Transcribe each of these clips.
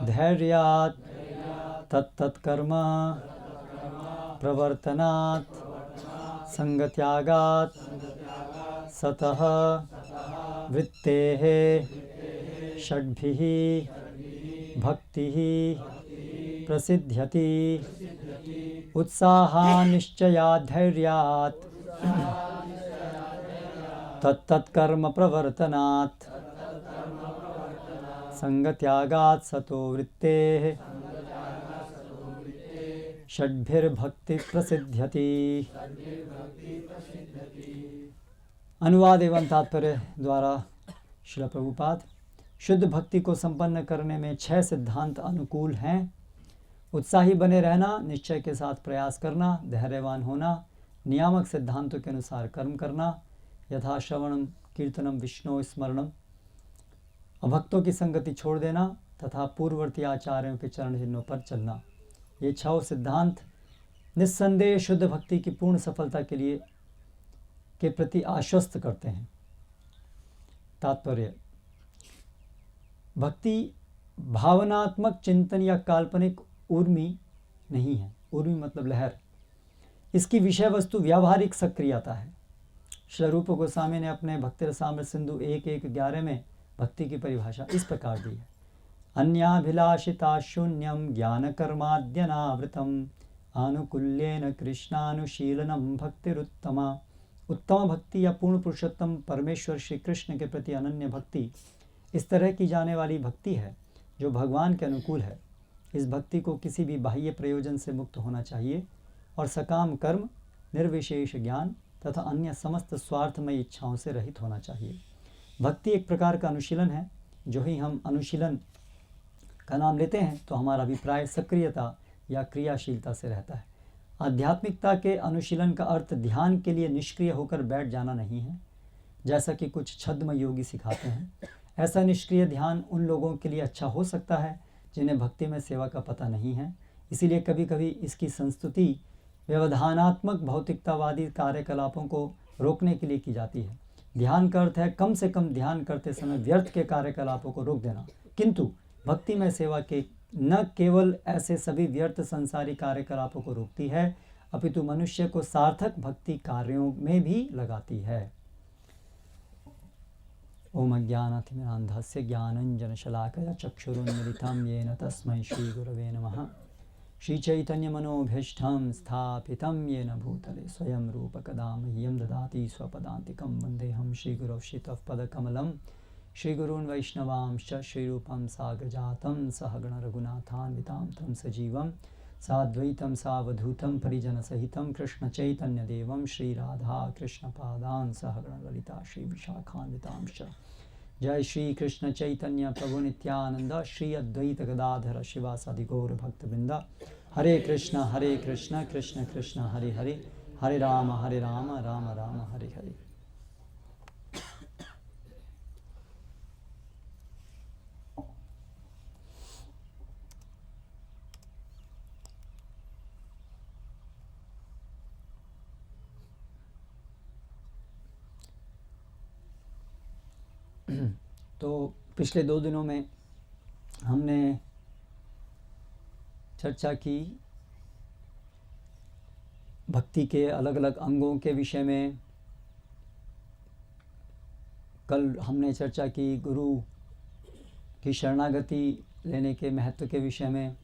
धैर्यात् तत्तत्कर्म प्रवर्तनात् संगत्यागात् सतः वृत्तेः षड्भिः भक्तिः प्रसिद्ध्यति उत्साहान्निश्चयात् धैर्यात् तत्तत्कर्म प्रवर्तनात् संगत्यागात् सतो वृत्तेः षड्भिर्भक्ति प्रसिद्ध्यति। अनुवाद एवं तात्पर्य द्वारा श्रील प्रभुपाद। शुद्ध भक्ति को संपन्न करने में 6 सिद्धांत अनुकूल हैं। उत्साही बने रहना, निश्चय के साथ प्रयास करना, धैर्यवान होना, नियामक सिद्धांतों के अनुसार कर्म करना, यथा श्रवणम कीर्तनम विष्णु स्मरणम, अभक्तों की संगति छोड़ देना तथा पूर्ववर्ती आचार्यों के चरण चिन्हों पर चलना। ये 6 सिद्धांत निस्संदेह शुद्ध भक्ति की पूर्ण सफलता के प्रति आश्वस्त करते हैं। तात्पर्य: भक्ति भावनात्मक चिंतन या काल्पनिक उर्मी नहीं है। उर्मी मतलब लहर। इसकी विषय वस्तु व्यावहारिक सक्रियता है। श्री रूप गोस्वामी ने अपने भक्ति रसामृत सिंधु 1.1.11 में भक्ति की परिभाषा इस प्रकार दी है: अन्याभिलाषिता शून्यम ज्ञान कर्माद्यनावृतम आनुकूल्येन कृष्णानुशीलनम भक्तिरुत्तमा। उत्तम भक्ति या पूर्ण पुरुषोत्तम परमेश्वर श्री कृष्ण के प्रति अनन्य भक्ति इस तरह की जाने वाली भक्ति है जो भगवान के अनुकूल है। इस भक्ति को किसी भी बाह्य प्रयोजन से मुक्त होना चाहिए और सकाम कर्म, निर्विशेष ज्ञान तथा अन्य समस्त स्वार्थमय इच्छाओं से रहित होना चाहिए। भक्ति एक प्रकार का अनुशीलन है। जो ही हम अनुशीलन का नाम लेते हैं तो हमारा अभिप्राय सक्रियता या क्रियाशीलता से रहता है। आध्यात्मिकता के अनुशीलन का अर्थ ध्यान के लिए निष्क्रिय होकर बैठ जाना नहीं है, जैसा कि कुछ छद्म योगी सिखाते हैं। ऐसा निष्क्रिय ध्यान उन लोगों के लिए अच्छा हो सकता है जिन्हें भक्ति में सेवा का पता नहीं है। इसीलिए कभी कभी इसकी संस्तुति व्यवधानात्मक भौतिकतावादी कार्यकलापों को रोकने के लिए की जाती है। ध्यान का अर्थ है कम से कम ध्यान करते समय व्यर्थ के कार्यकलापों को रोक देना। किंतु भक्ति में सेवा के न केवल ऐसे सभी व्यर्थ संसारी कार्यकलापों को रोकती है, अपितु मनुष्य को सार्थक भक्ति कार्यों में भी लगाती है। ओम अज्ञानातिमिरान्धस्य ज्ञानञ्जनशलाकया चक्षुरुन्मिलितं येन तस्मै श्रीगुरवे नमः। श्रीचैतन्यमनोभीष्टं स्थापितं येन भूतले स्वयं रूपकदा मह्यं ददाति स्वपदान्तिकं। वन्देऽहं श्रीगुरौ श्रीतःपदकमलं। श्रीगुरून् वैष्णवांश्च श्रीरूपं साग्रजातं सहगण रघुनाथान्वितां तं सजीवं साद्वैतं सावधूतं परिजनसहितं कृष्णचैतन्यदेवं श्रीराधा कृष्णपादान् सहगण ललिता श्रीविशाखान्वितांश्च। जय श्री कृष्ण चैतन्य प्रभु नित्यानंद श्री अद्वैत गदाधर शिवासादि गौर भक्तवृंद। हरे कृष्ण कृष्ण कृष्ण हरे हरे, हरे राम राम राम हरे हरे। तो पिछले 2 दिनों में हमने चर्चा की भक्ति के अलग अलग अंगों के विषय में। कल हमने चर्चा की गुरु की शरणागति लेने के महत्व के विषय में,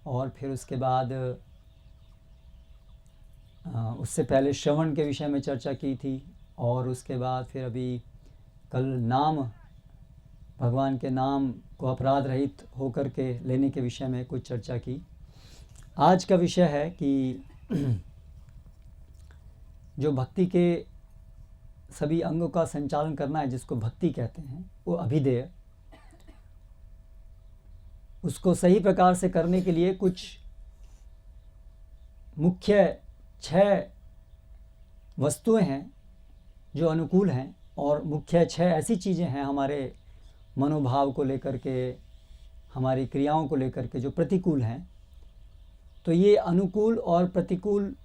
और फिर उसके बाद उससे पहले श्रवण के विषय में चर्चा की थी, और उसके बाद फिर अभी कल नाम, भगवान के नाम को अपराध रहित होकर के लेने के विषय में कुछ चर्चा की। आज का विषय है कि जो भक्ति के सभी अंगों का संचालन करना है, जिसको भक्ति कहते हैं, वो अभिधेय, उसको सही प्रकार से करने के लिए कुछ मुख्य 6 वस्तुएं हैं जो अनुकूल हैं, और मुख्य 6 ऐसी चीज़ें हैं हमारे मनोभाव को लेकर के, हमारी क्रियाओं को लेकर के, जो प्रतिकूल हैं। तो ये अनुकूल और प्रतिकूल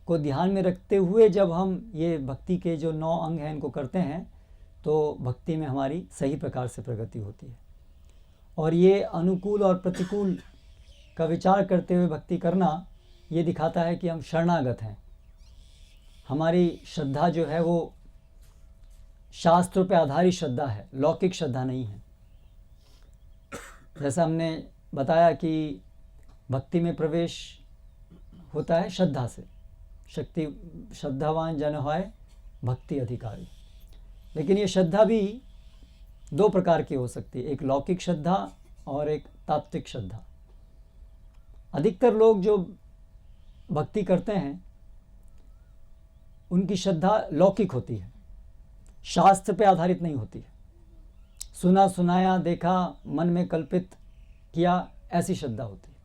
को ध्यान में रखते हुए जब हम ये भक्ति के जो 9 अंग हैं इनको करते हैं, तो भक्ति में हमारी सही प्रकार से प्रगति होती है। और ये अनुकूल और प्रतिकूल का विचार करते हुए भक्ति करना ये दिखाता है कि हम शरणागत हैं। हमारी श्रद्धा जो है वो शास्त्रों पे आधारित श्रद्धा है, लौकिक श्रद्धा नहीं है। जैसा हमने बताया कि भक्ति में प्रवेश होता है श्रद्धा से। श्रद्धावान जन होय भक्ति अधिकारी। लेकिन ये श्रद्धा भी दो प्रकार की हो सकती है, एक लौकिक श्रद्धा और एक तात्विक श्रद्धा। अधिकतर लोग जो भक्ति करते हैं उनकी श्रद्धा लौकिक होती है, शास्त्र पे आधारित नहीं होती है। सुना सुनाया, देखा, मन में कल्पित किया, ऐसी श्रद्धा होती है।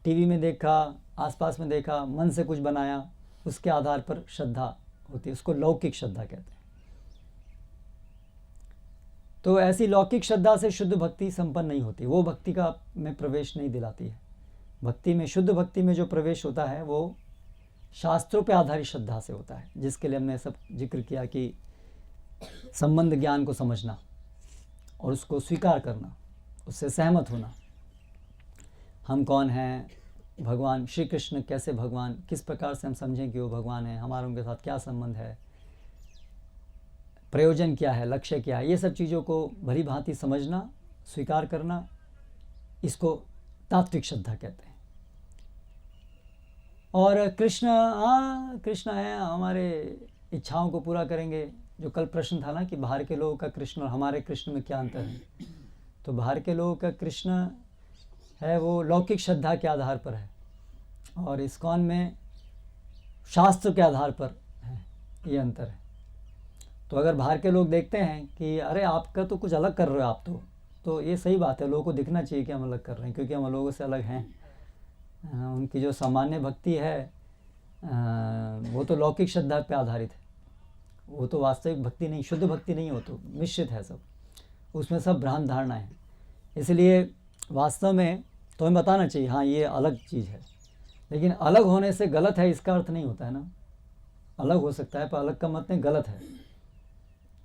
टीवी में देखा, आसपास में देखा, मन से कुछ बनाया, उसके आधार पर श्रद्धा होती है, उसको लौकिक श्रद्धा कहते हैं। तो ऐसी लौकिक श्रद्धा से शुद्ध भक्ति संपन्न नहीं होती, वो भक्ति का में प्रवेश नहीं दिलाती है। भक्ति में, शुद्ध भक्ति में जो प्रवेश होता है वो शास्त्रों पे आधारित श्रद्धा से होता है, जिसके लिए हमने सब जिक्र किया कि संबंध ज्ञान को समझना और उसको स्वीकार करना, उससे सहमत होना। हम कौन हैं, भगवान श्री कृष्ण कैसे भगवान, किस प्रकार से हम समझें कि वो भगवान है, हमारा उनके साथ क्या संबंध है, प्रयोजन क्या है, लक्ष्य क्या है, ये सब चीज़ों को भली भांति समझना, स्वीकार करना, इसको तात्विक श्रद्धा कहते हैं। और कृष्ण, हाँ कृष्ण है, हमारे इच्छाओं को पूरा करेंगे। जो कल प्रश्न था ना कि बाहर के लोगों का कृष्ण और हमारे कृष्ण में क्या अंतर है, तो बाहर के लोगों का कृष्ण है वो लौकिक श्रद्धा के आधार पर है, और इस्कॉन में शास्त्र के आधार पर है, ये अंतर है। तो अगर बाहर के लोग देखते हैं कि अरे आपका तो कुछ अलग कर रहे हो आप, तो ये सही बात है, लोगों को दिखना चाहिए कि हम अलग कर रहे हैं, क्योंकि हम लोगों से अलग हैं। उनकी जो सामान्य भक्ति है वो तो लौकिक श्रद्धा पे आधारित है, वो तो वास्तविक भक्ति नहीं, शुद्ध भक्ति नहीं हो, तो मिश्रित है सब, उसमें सब भ्रांत धारणा है। इसलिए वास्तव में तो हमें बताना चाहिए हाँ ये अलग चीज़ है, लेकिन अलग होने से गलत है इसका अर्थ नहीं होता है ना। अलग हो सकता है पर अलग का मतलब गलत है,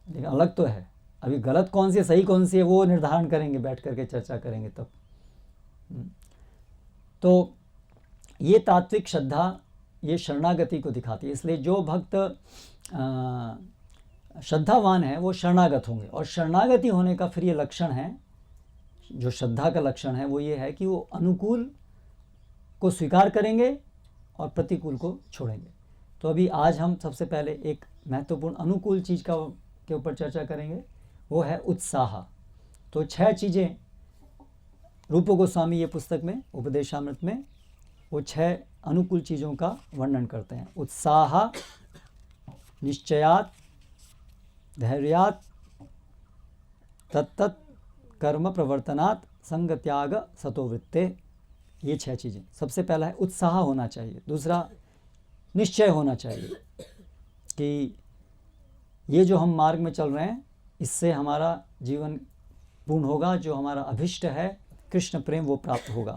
लेकिन अलग तो है। अभी गलत कौन सी है, सही कौन सी है, वो निर्धारण करेंगे, बैठ करके चर्चा करेंगे तब। तो ये तात्विक श्रद्धा ये शरणागति को दिखाती है। इसलिए जो भक्त श्रद्धावान है वो शरणागत होंगे, और शरणागति होने का फिर ये लक्षण है, जो श्रद्धा का लक्षण है वो ये है कि वो अनुकूल को स्वीकार करेंगे और प्रतिकूल को छोड़ेंगे। तो अभी आज हम सबसे पहले एक महत्वपूर्ण अनुकूल चीज़ के ऊपर चर्चा करेंगे, वो है उत्साह। तो 6 चीज़ें रूप गोस्वामी ये पुस्तक में उपदेशामृत में वो 6 अनुकूल चीज़ों का वर्णन करते हैं। उत्साह, निश्चयात, धैर्यात, तत्तत् कर्म प्रवर्तनात्, संग त्याग सतोवृत्ते, ये 6 चीज़ें। सबसे पहला है उत्साह होना चाहिए, दूसरा निश्चय होना चाहिए कि ये जो हम मार्ग में चल रहे हैं इससे हमारा जीवन पूर्ण होगा, जो हमारा अभिष्ट है कृष्ण प्रेम वो प्राप्त होगा।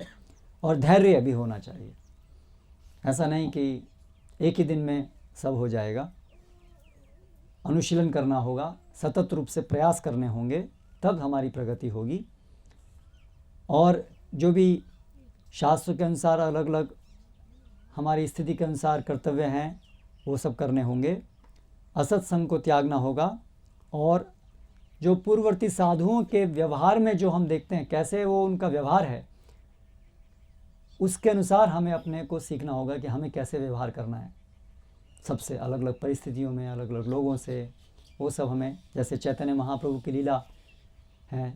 और धैर्य भी होना चाहिए, ऐसा नहीं कि एक ही दिन में सब हो जाएगा, अनुशीलन करना होगा, सतत रूप से प्रयास करने होंगे, तब हमारी प्रगति होगी। और जो भी शास्त्र के अनुसार अलग अलग हमारी स्थिति के अनुसार कर्तव्य हैं वो सब करने होंगे। असत संग को त्यागना होगा, और जो पूर्ववर्ती साधुओं के व्यवहार में जो हम देखते हैं कैसे वो उनका व्यवहार है, उसके अनुसार हमें अपने को सीखना होगा कि हमें कैसे व्यवहार करना है सबसे अलग अलग परिस्थितियों में, अलग अलग लोगों से। वो सब हमें, जैसे चैतन्य महाप्रभु की लीला है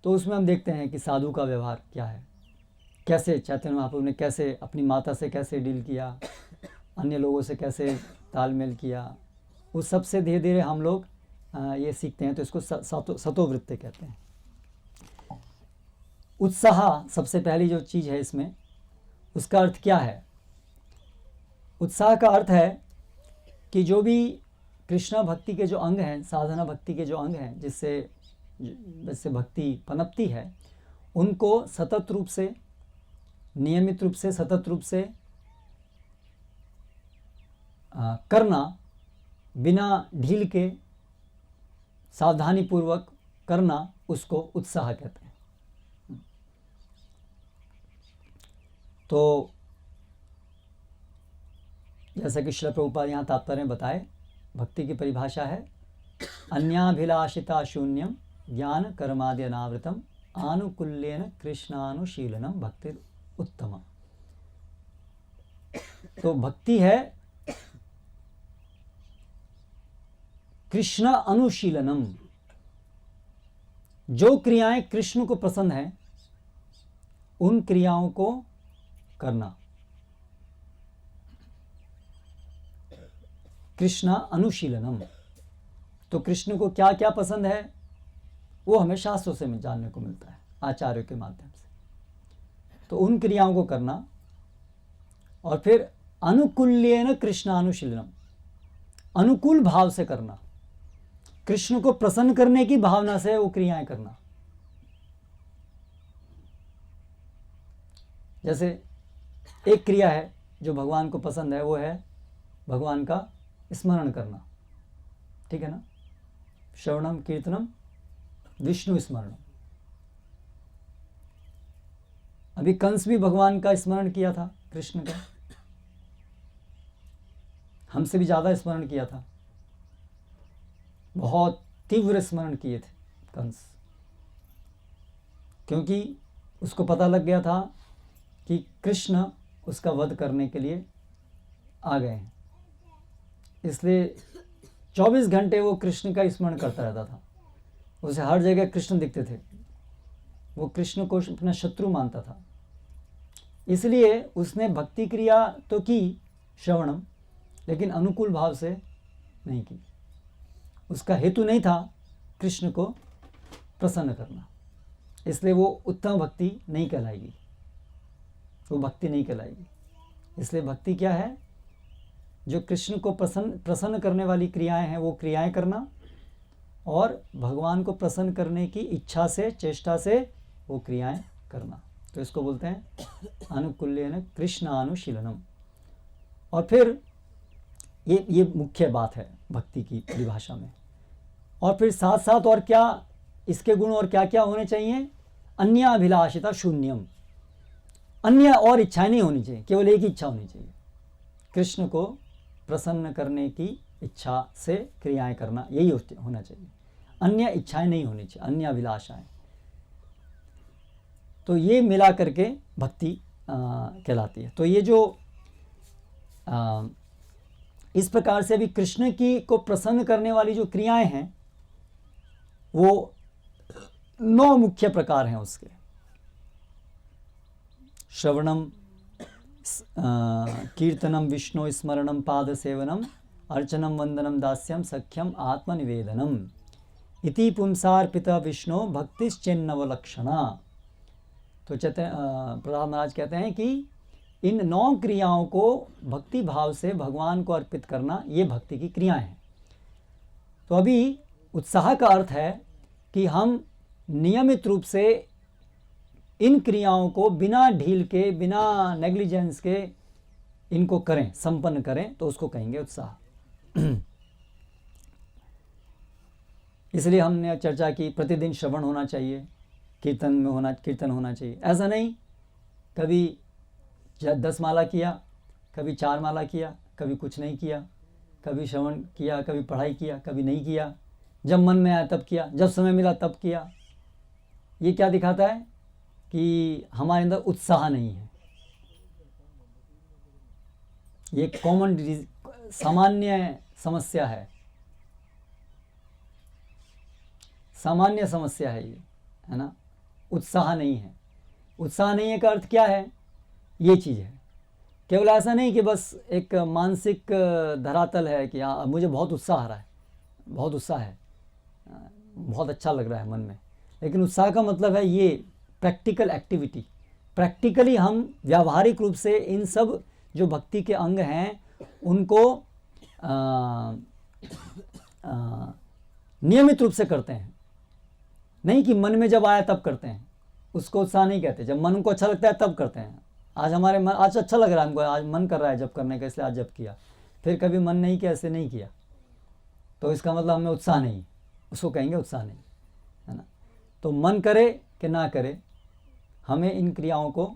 तो उसमें हम देखते हैं कि साधु का व्यवहार क्या है, कैसे चैतन्य महाप्रभु ने कैसे अपनी माता से कैसे डील किया, अन्य लोगों से कैसे तालमेल किया, उस सब से धीरे धीरे हम लोग ये सीखते हैं। तो इसको सतोवृत्ति कहते हैं। उत्साह सबसे पहली जो चीज़ है इसमें, उसका अर्थ क्या है? उत्साह का अर्थ है कि जो भी कृष्णा भक्ति के जो अंग हैं, साधना भक्ति के जो अंग हैं, जिससे भक्ति पनपती है, उनको सतत रूप से, नियमित रूप से, सतत रूप से करना, बिना ढील के सावधानी पूर्वक करना, उसको उत्साह कहते हैं। तो जैसा कि श्रील प्रभुपाद यहाँ तात्पर्य में बताए, भक्ति की परिभाषा है अन्याभिलाषिता शून्यम ज्ञान कर्मादि अनावृतम आनुकूल्येन कृष्णानुशीलनम भक्ति उत्तम। तो भक्ति है कृष्ण अनुशीलनम, जो क्रियाएं कृष्ण को पसंद है उन क्रियाओं को करना। कृष्ण अनुशीलनम, तो कृष्ण को क्या क्या पसंद है वो हमें शास्त्रों से जानने को मिलता है, आचार्यों के माध्यम से। तो उन क्रियाओं को करना, और फिर अनुकूल्येन कृष्णानुशीलनम, अनुकूल भाव से करना, कृष्ण को प्रसन्न करने की भावना से वो क्रियाएं करना। जैसे एक क्रिया है जो भगवान को पसंद है, वो है भगवान का स्मरण करना, ठीक है ना, श्रवणम कीर्तनम विष्णु स्मरणम। अभी कंस भी भगवान का स्मरण किया था, कृष्ण का, हमसे भी ज्यादा स्मरण किया था, बहुत तीव्र स्मरण किए थे कंस, क्योंकि उसको पता लग गया था कि कृष्ण उसका वध करने के लिए आ गए हैं, इसलिए 24 घंटे वो कृष्ण का स्मरण करता रहता था। उसे हर जगह कृष्ण दिखते थे, वो कृष्ण को अपना शत्रु मानता था। इसलिए उसने भक्ति क्रिया तो की श्रवणम, लेकिन अनुकूल भाव से नहीं की। उसका हेतु नहीं था कृष्ण को प्रसन्न करना, इसलिए वो उत्तम भक्ति नहीं कहलाएगी, वो भक्ति नहीं कहलाएगी। इसलिए भक्ति क्या है, जो कृष्ण को प्रसन्न करने वाली क्रियाएं हैं वो क्रियाएं करना, और भगवान को प्रसन्न करने की इच्छा से, चेष्टा से वो क्रियाएं करना। तो इसको बोलते हैं अनुकूल्येन कृष्णानुशीलनम। और फिर ये मुख्य बात है भक्ति की परिभाषा में। और फिर साथ साथ और क्या इसके गुण और क्या क्या होने चाहिए, अन्य अभिलाषिता शून्यम, अन्य और इच्छाएं नहीं होनी चाहिए, केवल एक ही इच्छा होनी चाहिए, कृष्ण को प्रसन्न करने की इच्छा से क्रियाएं करना, यही होना चाहिए, अन्य इच्छाएं नहीं होनी चाहिए, अन्य अभिलाषाएं। तो ये मिला करके भक्ति कहलाती है। तो ये जो इस प्रकार से भी कृष्ण की को प्रसन्न करने वाली जो क्रियाएं हैं वो 9 मुख्य प्रकार हैं उसके। श्रवणम, कीर्तनम, विष्णु स्मरणम, पाद सेवनम, अर्चनम, वंदनम, दास्यम, सख्यम, आत्मनिवेदनम इति पुंसार्पिता विष्णु भक्तिश्चेन्नवलक्षणा। तो प्रहलाद महाराज कहते हैं कि इन 9 क्रियाओं को भक्ति भाव से भगवान को अर्पित करना, ये भक्ति की क्रियाएं हैं। तो अभी उत्साह का अर्थ है कि हम नियमित रूप से इन क्रियाओं को बिना ढील के, बिना नेग्लिजेंस के इनको करें, संपन्न करें, तो उसको कहेंगे उत्साह। इसलिए हमने चर्चा की प्रतिदिन श्रवण होना चाहिए, कीर्तन होना चाहिए। ऐसा नहीं कभी 10 माला किया, कभी 4 माला किया, कभी कुछ नहीं किया, कभी श्रवण किया, कभी पढ़ाई किया, कभी नहीं किया, जब मन में आया तब किया, जब समय मिला तब किया। ये क्या दिखाता है कि हमारे अंदर उत्साह नहीं है। ये कॉमन सामान्य समस्या है, सामान्य समस्या है ये, है ना। उत्साह नहीं है। उत्साह नहीं है का अर्थ क्या है, ये चीज़ है। केवल ऐसा नहीं कि बस एक मानसिक धरातल है कि हाँ मुझे बहुत उत्साह आ रहा है, बहुत उत्साह है, बहुत अच्छा लग रहा है मन में, लेकिन उत्साह का मतलब है ये प्रैक्टिकल एक्टिविटी। प्रैक्टिकली हम व्यावहारिक रूप से इन सब जो भक्ति के अंग हैं उनको नियमित रूप से करते हैं, नहीं कि मन में जब आया तब करते हैं, उसको उत्साह नहीं कहते। जब मन को अच्छा लगता है तब करते हैं। आज हमारे मन, आज अच्छा लग रहा है हमको, आज मन कर रहा है जब करने का, इसलिए आज जब किया, फिर कभी मन नहीं किया, ऐसे नहीं किया, तो इसका मतलब हमें उत्साह नहीं, उसको कहेंगे उत्साह नहीं, है ना। तो मन करे कि ना करे, हमें इन क्रियाओं को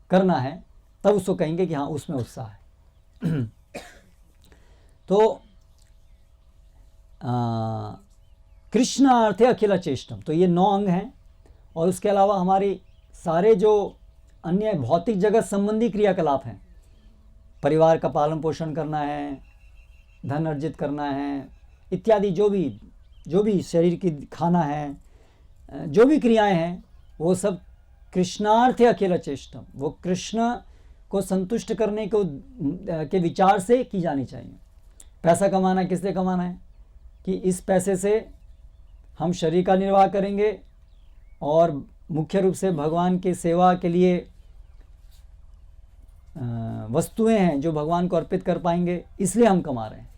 करना है, तब उसको कहेंगे कि हाँ उसमें उत्साह है। तो कृष्णार्थे अखिल चेष्टम, तो ये 9 अंग हैं। और उसके अलावा हमारी सारे जो अन्य भौतिक जगत संबंधी क्रियाकलाप हैं, परिवार का पालन पोषण करना है, धन अर्जित करना है इत्यादि, जो भी शरीर की खाना है, जो भी क्रियाएं हैं, वो सब कृष्णार्थे अखिल चेष्टम, वो कृष्ण को संतुष्ट करने को के विचार से की जानी चाहिए। पैसा कमाना किस लिए कमाना है? कि इस पैसे से हम शरीर का निर्वाह करेंगे और मुख्य रूप से भगवान की सेवा के लिए वस्तुएं हैं जो भगवान को अर्पित कर पाएंगे, इसलिए हम कमा रहे हैं।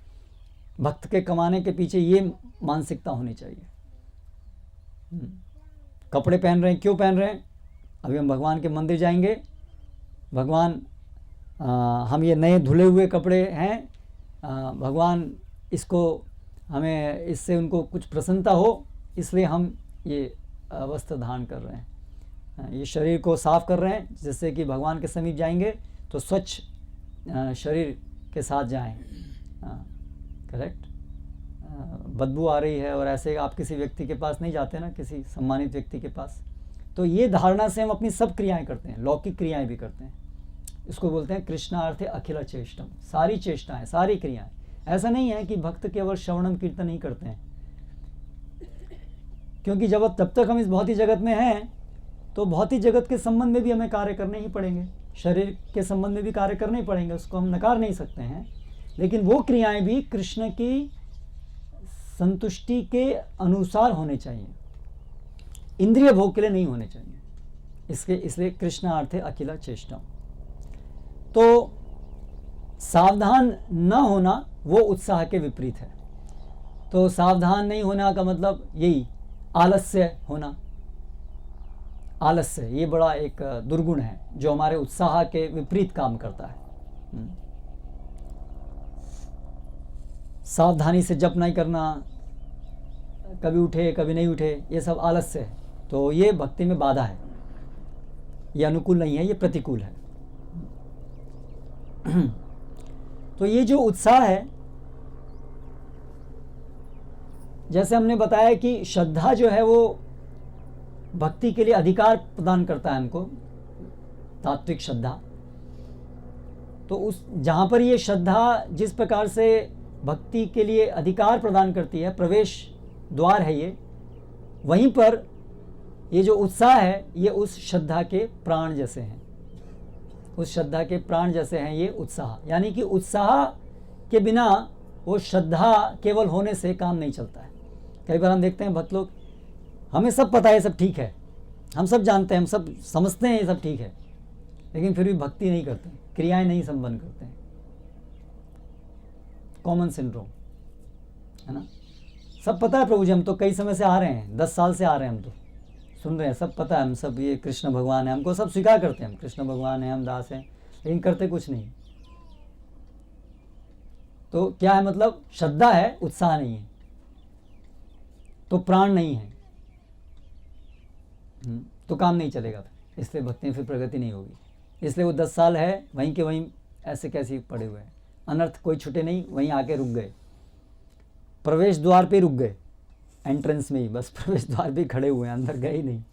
भक्त के कमाने के पीछे ये मानसिकता होनी चाहिए। कपड़े पहन रहे हैं, क्यों पहन रहे हैं? अभी हम भगवान के मंदिर जाएंगे, भगवान हम ये नए धुले हुए कपड़े हैं, भगवान इसको हमें इससे उनको कुछ प्रसन्नता हो, इसलिए हम ये वस्त्र धारण कर रहे हैं। ये शरीर को साफ कर रहे हैं, जिससे कि भगवान के समीप जाएंगे तो स्वच्छ शरीर के साथ जाएं। करेक्ट। बदबू आ रही है और ऐसे आप किसी व्यक्ति के पास नहीं जाते ना, किसी सम्मानित व्यक्ति के पास, तो ये धारणा से हम अपनी सब क्रियाएं करते हैं, लौकिक क्रियाएं भी करते हैं। इसको बोलते हैं कृष्णार्थे अखिल चेष्टम, सारी चेष्टाएं, सारी क्रियाएं। ऐसा नहीं है कि भक्त केवल श्रवणम कीर्तन ही करते हैं, क्योंकि जब तक हम इस भौतिक जगत में हैं तो भौतिक जगत के संबंध में भी हमें कार्य करने ही पड़ेंगे, शरीर के संबंध में भी कार्य करने ही पड़ेंगे, उसको हम नकार नहीं सकते हैं। लेकिन वो क्रियाएं भी कृष्ण की संतुष्टि के अनुसार होने चाहिए, इंद्रिय भोग के लिए नहीं होने चाहिए। इसलिए कृष्णार्थे अखिल चेष्टम। तो सावधान न होना वो उत्साह के विपरीत है। तो सावधान नहीं होना का मतलब यही आलस्य होना। आलस्य ये बड़ा एक दुर्गुण है जो हमारे उत्साह के विपरीत काम करता है। सावधानी से जप नहीं करना, कभी उठे कभी नहीं उठे, ये सब आलस्य है। तो ये भक्ति में बाधा है, ये अनुकूल नहीं है, ये प्रतिकूल है। तो ये जो उत्साह है, जैसे हमने बताया कि श्रद्धा जो है वो भक्ति के लिए अधिकार प्रदान करता है हमको, तात्विक श्रद्धा। तो उस जहाँ पर ये श्रद्धा जिस प्रकार से भक्ति के लिए अधिकार प्रदान करती है, प्रवेश द्वार है ये, वहीं पर ये जो उत्साह है ये उस श्रद्धा के प्राण जैसे हैं, उस श्रद्धा के प्राण जैसे हैं ये उत्साह। यानी कि उत्साह के बिना वो श्रद्धा केवल होने से काम नहीं चलता है। कई बार हम देखते हैं भक्त लोग, हमें सब पता है, सब ठीक है, हम सब जानते हैं, हम सब समझते हैं ये सब ठीक है, लेकिन फिर भी भक्ति नहीं करते, क्रियाएं नहीं संपन्न करते हैं। कॉमन सिंड्रोम है ना। सब पता है प्रभु जी, हम तो कई समय से आ रहे हैं, 10 साल से आ रहे हैं, हम तो सुन रहे हैं, सब पता है, हम सब ये कृष्ण भगवान है, हमको सब स्वीकार करते हैं, हम कृष्ण भगवान हैं, हम दास हैं, लेकिन करते कुछ नहीं। तो क्या है मतलब? श्रद्धा है, उत्साह नहीं है, तो प्राण नहीं है, तो काम नहीं चलेगा फिर, इसलिए भक्ति में फिर प्रगति नहीं होगी। इसलिए वो 10 साल है वहीं के वहीं ऐसे कैसे पड़े हुए हैं, अनर्थ कोई छुटे नहीं, वहीं आके रुक गए, प्रवेश द्वार पे रुक गए, एंट्रेंस में ही, बस प्रवेश द्वार पे खड़े हुए हैं, अंदर गए ही नहीं।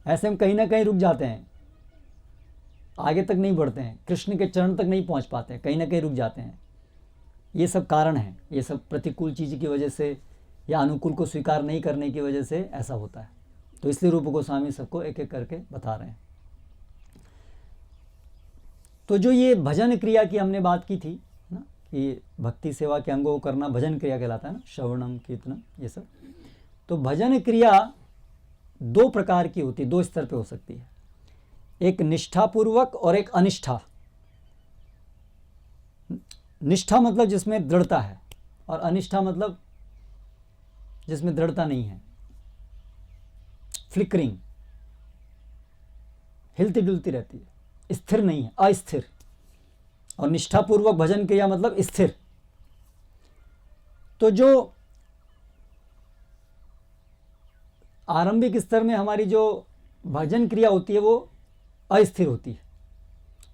ऐसे हम कहीं ना कहीं रुक जाते हैं, आगे तक नहीं बढ़ते हैं, कृष्ण के चरण तक नहीं पहुंच पाते हैं, कहीं ना कहीं रुक जाते हैं। ये सब कारण है, ये सब प्रतिकूल चीज़ की वजह से या अनुकूल को स्वीकार नहीं करने की वजह से ऐसा होता है। तो इसलिए रूप गोस्वामी सबको एक एक करके बता रहे हैं। तो जो ये भजन क्रिया की हमने बात की थी ना, कि भक्ति सेवा के अंगों को करना भजन क्रिया कहलाता है ना, श्रवणम कीर्तनम ये सब। तो भजन क्रिया 2 प्रकार की होती है, 2 स्तर पे हो सकती है, एक निष्ठापूर्वक और एक अनिष्ठा। निष्ठा मतलब जिसमें दृढ़ता है, और अनिष्ठा मतलब जिसमें दृढ़ता नहीं है, फ्लिकरिंग, हिलती डुलती रहती है, स्थिर नहीं है, अस्थिर। और निष्ठापूर्वक भजन क्रिया मतलब स्थिर। तो जो आरंभिक स्तर में हमारी जो भजन क्रिया होती है वो अस्थिर होती है।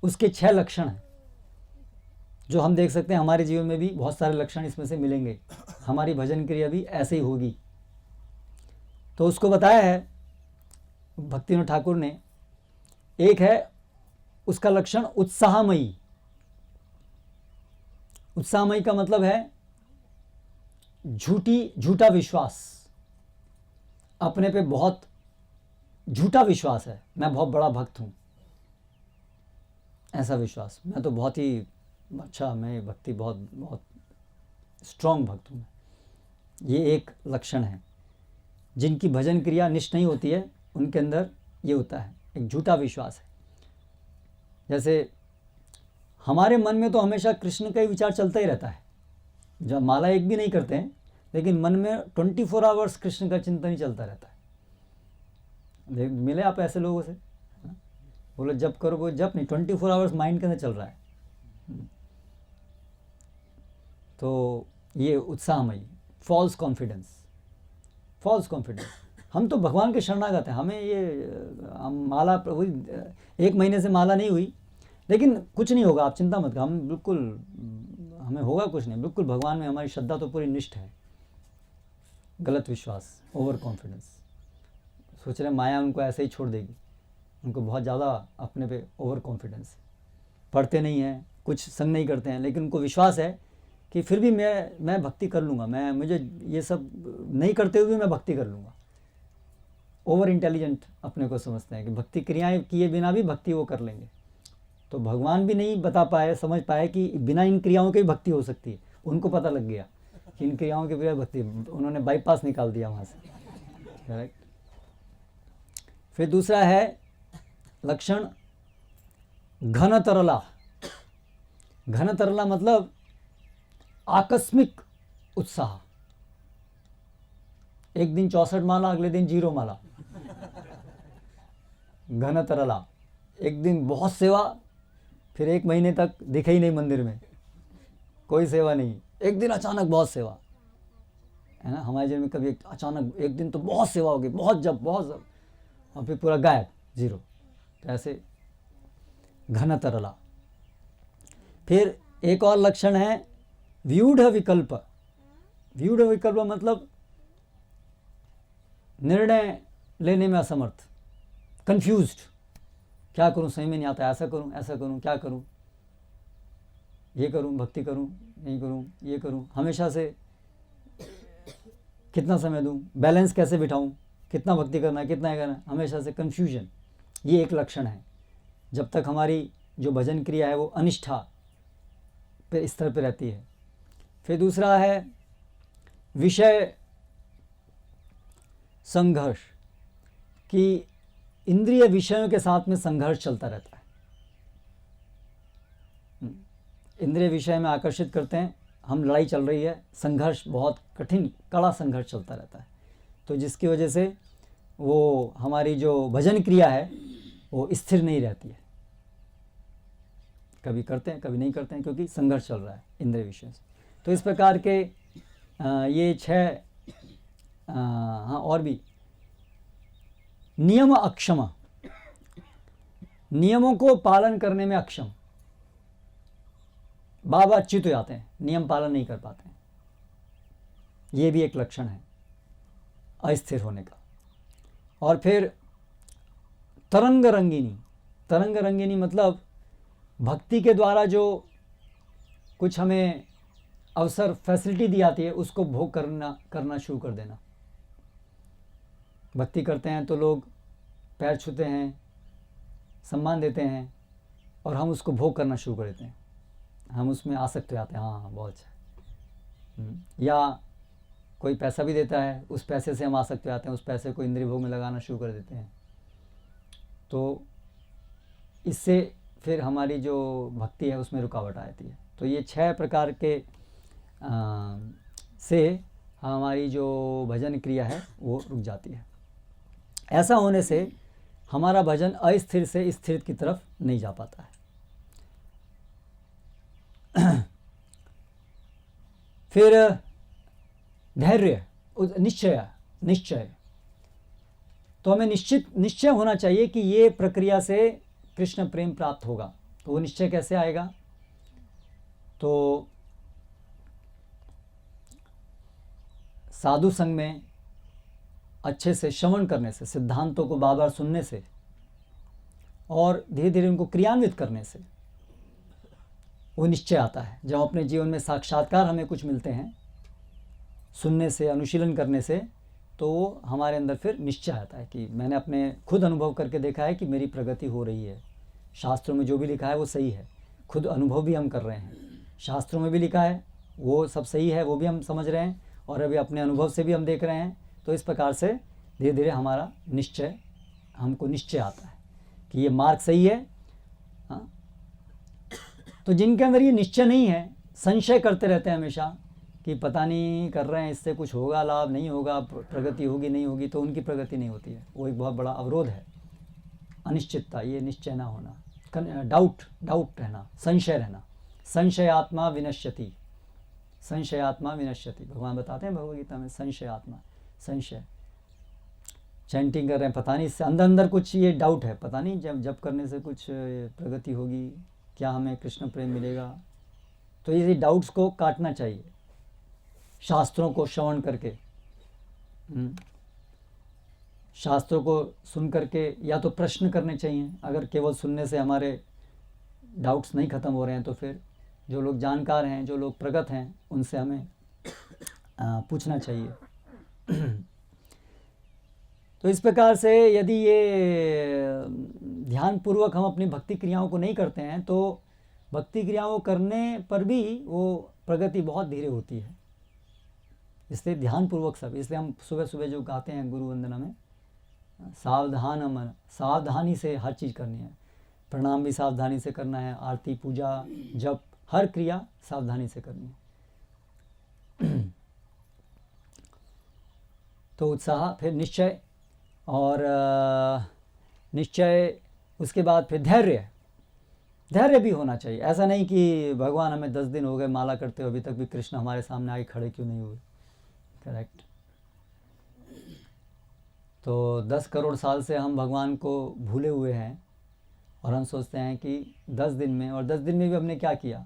उसके 6 लक्षण हैं जो हम देख सकते हैं। हमारे जीवन में भी बहुत सारे लक्षण इसमें से मिलेंगे। हमारी भजन क्रिया भी ऐसे ही होगी। तो उसको बताया है भक्तिविनोद ठाकुर ने। एक है उसका लक्षण उत्साहमयी। उत्साहमयी का मतलब है झूठा विश्वास, अपने पे बहुत झूठा विश्वास है, मैं बहुत बड़ा भक्त हूं, ऐसा विश्वास, मैं तो बहुत ही अच्छा, मैं भक्ति बहुत बहुत स्ट्रांग भक्त हूं। ये एक लक्षण है। जिनकी भजन क्रिया निष्ठ नहीं होती है उनके अंदर ये होता है, एक झूठा विश्वास है। जैसे हमारे मन में तो हमेशा कृष्ण का ही विचार चलता ही रहता है। जब माला एक भी नहीं करते हैं लेकिन मन में 24 आवर्स कृष्ण का चिंतन ही चलता रहता है। मिले आप ऐसे लोगों से, बोलो जप करो, वो जप नहीं, 24 आवर्स माइंड के अंदर चल रहा है। तो ये उत्साहमयी, फॉल्स कॉन्फिडेंस। हम तो भगवान के शरणागत हैं। हमें ये हम माला वही 1 महीने से माला नहीं हुई लेकिन कुछ नहीं होगा, आप चिंता मत करो, हम बिल्कुल, हमें होगा कुछ नहीं, बिल्कुल भगवान में हमारी श्रद्धा तो पूरी निष्ठ है। गलत विश्वास, ओवर कॉन्फिडेंस, सोच रहे माया उनको ऐसे ही छोड़ देगी, उनको बहुत ज़्यादा अपने पे ओवर कॉन्फिडेंस है। पढ़ते नहीं हैं, कुछ संग नहीं करते हैं, लेकिन उनको विश्वास है कि फिर भी मैं भक्ति कर लूँगा, मुझे ये सब नहीं करते हुए भी मैं भक्ति कर लूँगा। ओवर इंटेलिजेंट अपने को समझते हैं कि भक्ति क्रियाएं किए बिना भी भक्ति वो कर लेंगे। तो भगवान भी नहीं बता पाए, समझ पाए कि बिना इन क्रियाओं के भी भक्ति हो सकती है। उनको पता लग गया कि इन क्रियाओं के बिना भक्ति, उन्होंने बाईपास निकाल दिया वहाँ से। करेक्ट। फिर दूसरा है लक्षण घन तरला। घन तरला मतलब आकस्मिक उत्साह। एक दिन 64 माला, अगले दिन 0 माला। घन तरला, एक दिन बहुत सेवा, फिर 1 महीने तक दिखे ही नहीं मंदिर में, कोई सेवा नहीं। एक दिन अचानक बहुत सेवा, है ना। हमारे जीवन में कभी अचानक एक दिन तो बहुत सेवा होगी, बहुत जब, और फिर पूरा गायब, 0। तो ऐसे घन तरला। फिर एक और लक्षण है व्यूढ़ विकल्प। व्यूढ़ विकल्प मतलब निर्णय लेने में असमर्थ, कंफ्यूज्ड। क्या करूं, सही में नहीं आता, ऐसा करूं, क्या करूं, ये करूं, भक्ति करूं, नहीं करूं, ये करूं, हमेशा से कितना समय दूं, बैलेंस कैसे बिठाऊं, कितना भक्ति करना है, कितना करना है, हमेशा से कंफ्यूजन। ये एक लक्षण है जब तक हमारी जो भजन क्रिया है वो अनिष्ठा पे स्तर पे रहती है। फिर दूसरा है विषय संघर्ष, कि इंद्रिय विषयों के साथ में संघर्ष चलता रहता है। इंद्रिय विषय में आकर्षित करते हैं, हम लड़ाई चल रही है, संघर्ष बहुत कठिन कड़ा संघर्ष चलता रहता है। तो जिसकी वजह से वो हमारी जो भजन क्रिया है वो स्थिर नहीं रहती है। कभी करते हैं, कभी नहीं करते हैं, क्योंकि संघर्ष चल रहा है इंद्रिय विषयों से। तो इस प्रकार के ये 6 हाँ, और भी नियम अक्षम, नियमों को पालन करने में अक्षम। बाबा च्युत हो जाते हैं, नियम पालन नहीं कर पाते हैं। ये भी एक लक्षण है अस्थिर होने का। और फिर तरंग रंगिनी। तरंग रंगिनी मतलब भक्ति के द्वारा जो कुछ हमें अवसर, फैसिलिटी दी जाती है, उसको भोग करना शुरू कर देना। भक्ति करते हैं तो लोग पैर छूते हैं, सम्मान देते हैं, और हम उसको भोग करना शुरू कर देते हैं। हम उसमें आसक्त हो जाते हैं, हाँ बहुत अच्छा। या कोई पैसा भी देता है, उस पैसे से हम आसक्त हो जाते हैं, उस पैसे को इंद्रिय भोग में लगाना शुरू कर देते हैं। तो इससे फिर हमारी जो भक्ति है उसमें रुकावट आती है। तो ये 6 प्रकार के से हमारी जो भजन क्रिया है वो रुक जाती है। ऐसा होने से हमारा भजन अस्थिर से स्थिर की तरफ नहीं जा पाता है। फिर धैर्य, निश्चय। तो हमें निश्चय होना चाहिए कि ये प्रक्रिया से कृष्ण प्रेम प्राप्त होगा। तो वो निश्चय कैसे आएगा? तो साधु संग में अच्छे से श्रवण करने से, सिद्धांतों को बार बार सुनने से और धीरे धीरे उनको क्रियान्वित करने से वो निश्चय आता है। जब अपने जीवन में साक्षात्कार हमें कुछ मिलते हैं सुनने से, अनुशीलन करने से, तो वो हमारे अंदर फिर निश्चय आता है कि मैंने अपने खुद अनुभव करके देखा है कि मेरी प्रगति हो रही है। शास्त्रों में जो भी लिखा है वो सही है, खुद अनुभव भी हम कर रहे हैं। शास्त्रों में भी लिखा है वो सब सही है, वो भी हम समझ रहे हैं और अभी अपने अनुभव से भी हम देख रहे हैं। तो इस प्रकार से धीरे धीरे हमारा निश्चय, हमको निश्चय आता है कि ये मार्ग सही है। हाँ, तो जिनके अंदर ये निश्चय नहीं है, संशय करते रहते हैं हमेशा कि पता नहीं कर रहे हैं, इससे कुछ होगा लाभ, नहीं होगा, प्रगति होगी नहीं होगी, तो उनकी प्रगति नहीं होती है। वो एक बहुत बड़ा अवरोध है, अनिश्चितता, ये निश्चय ना होना, डाउट रहना, संशय रहना। संशयात्मा विनश्यति, संशयात्मा विनश्यति, भगवान बताते हैं भगवद गीता में, संशयात्मा, संशय। चैंटिंग कर रहे हैं, पता नहीं इससे अंदर अंदर कुछ ये डाउट है, पता नहीं जब करने से कुछ प्रगति होगी, क्या हमें कृष्ण प्रेम मिलेगा। तो ये डाउट्स को काटना चाहिए शास्त्रों को श्रवण करके, शास्त्रों को सुन करके या तो प्रश्न करने चाहिए। अगर केवल सुनने से हमारे डाउट्स नहीं ख़त्म हो रहे हैं तो फिर जो लोग जानकार हैं, जो लोग प्रगत हैं, उनसे हमें पूछना चाहिए। तो इस प्रकार से यदि ये ध्यानपूर्वक हम अपनी भक्ति क्रियाओं को नहीं करते हैं तो भक्ति क्रियाओं करने पर भी वो प्रगति बहुत धीरे होती है। इसलिए ध्यानपूर्वक सब, इसलिए हम सुबह सुबह जो गाते हैं गुरु वंदना में, सावधान मन, सावधानी से हर चीज़ करनी है। प्रणाम भी सावधानी से करना है, आरती, पूजा, जप, हर क्रिया सावधानी से करनी है। तो उत्साह, फिर निश्चय, और निश्चय उसके बाद फिर धैर्य भी होना चाहिए। ऐसा नहीं कि भगवान हमें 10 दिन हो गए माला करते हो, अभी तक भी कृष्ण हमारे सामने आके खड़े क्यों नहीं हुए। करेक्ट। तो 10 करोड़ साल से हम भगवान को भूले हुए हैं और हम सोचते हैं कि 10 दिन में, और 10 दिन में भी हमने क्या किया।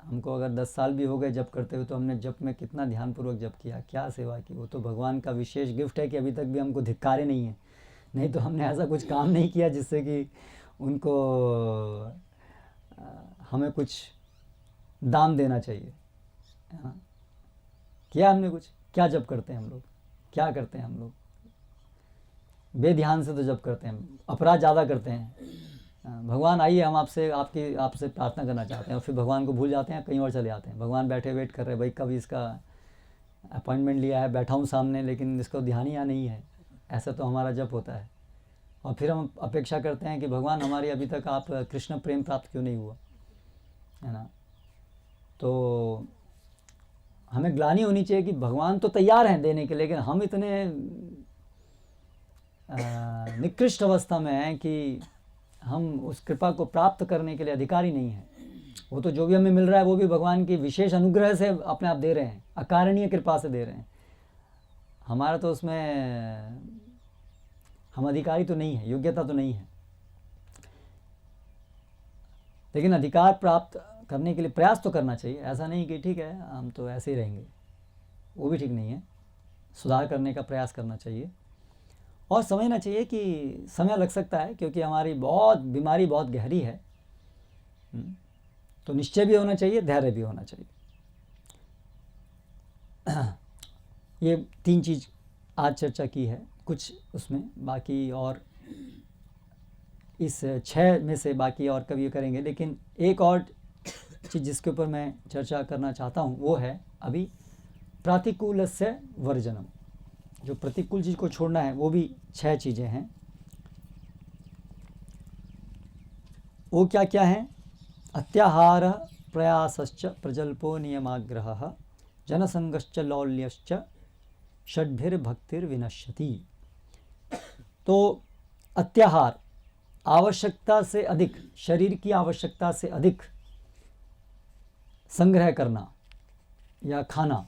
हमको अगर 10 साल भी हो गए जप करते हुए तो हमने जप में कितना ध्यानपूर्वक जप किया, क्या सेवा की। वो तो भगवान का विशेष गिफ्ट है कि अभी तक भी हमको धिक्कारे नहीं है। नहीं तो हमने ऐसा कुछ काम नहीं किया जिससे कि उनको हमें कुछ दाम देना चाहिए। हाँ, किया हमने कुछ? क्या जप करते हैं हम लोग, क्या करते हैं हम लोग? बेध्यान से तो जप करते हैं, अपराध ज़्यादा करते हैं। भगवान आइए, हम आपसे प्रार्थना करना चाहते हैं, और फिर भगवान को भूल जाते हैं, कहीं और चले जाते हैं। भगवान बैठे वेट कर रहे हैं, भाई कभी इसका अपॉइंटमेंट लिया है, बैठा हूँ सामने, लेकिन इसको ध्यान ही यहाँ नहीं है। ऐसा तो हमारा जप होता है। और फिर हम अपेक्षा करते हैं कि भगवान हमारी अभी तक आप कृष्ण प्रेम प्राप्त क्यों नहीं हुआ, है ना। तो हमें ग्लानि होनी चाहिए कि भगवान तो तैयार हैं देने के, लेकिन हम इतने निकृष्ट अवस्था में हैं कि हम उस कृपा को प्राप्त करने के लिए अधिकारी नहीं हैं। वो तो जो भी हमें मिल रहा है वो भी भगवान की विशेष अनुग्रह से अपने आप दे रहे हैं, अकारणीय कृपा से दे रहे हैं। हमारा तो उसमें हम अधिकारी तो नहीं है, योग्यता तो नहीं है। लेकिन अधिकार प्राप्त करने के लिए प्रयास तो करना चाहिए। ऐसा नहीं कि ठीक है हम तो ऐसे ही रहेंगे, वो भी ठीक नहीं है। सुधार करने का प्रयास करना चाहिए और समझना चाहिए कि समय लग सकता है, क्योंकि हमारी बीमारी बहुत गहरी है। तो निश्चय भी होना चाहिए, धैर्य भी होना चाहिए। ये 3 चीज़ आज चर्चा की है, कुछ उसमें बाकी और इस 6 में से बाकी और कभी करेंगे। लेकिन एक और चीज़ जिसके ऊपर मैं चर्चा करना चाहता हूँ वो है अभी प्रतिकूलस्य वर्जनम। जो प्रतिकूल चीज़ को छोड़ना है वो भी 6 चीज़ें हैं। वो क्या क्या हैं? अत्याहार प्रयासश्च प्रजल्पो नियमाग्रहः जनसंगश्च लौल्यश्च षड्भिर्भक्तिर्विनश्यति। तो अत्याहार, आवश्यकता से अधिक, शरीर की आवश्यकता से अधिक संग्रह करना या खाना,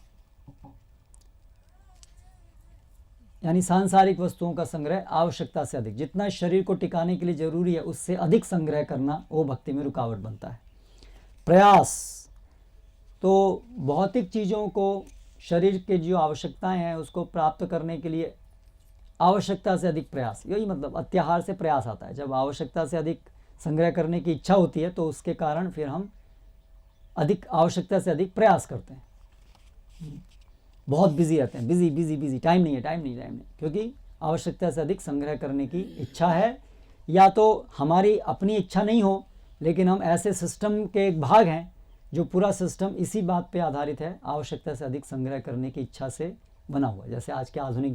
यानी सांसारिक वस्तुओं का संग्रह आवश्यकता से अधिक, जितना शरीर को टिकाने के लिए जरूरी है उससे अधिक संग्रह करना वो भक्ति में रुकावट बनता है। प्रयास, तो भौतिक चीज़ों को, शरीर के जो आवश्यकताएं हैं उसको प्राप्त करने के लिए आवश्यकता से अधिक प्रयास, यही मतलब अत्याहार से प्रयास आता है। जब आवश्यकता से अधिक संग्रह करने की इच्छा होती है तो उसके कारण फिर हम अधिक आवश्यकता से अधिक प्रयास करते हैं, बहुत बिजी रहते हैं, बिजी बिजी बिजी, टाइम नहीं है, टाइम नहीं, क्योंकि आवश्यकता से अधिक संग्रह करने की इच्छा है। या तो हमारी अपनी इच्छा नहीं हो लेकिन हम ऐसे सिस्टम के एक भाग हैं जो पूरा सिस्टम इसी बात पे आधारित है, आवश्यकता से अधिक संग्रह करने की इच्छा से बना हुआ है। जैसे आज के आधुनिक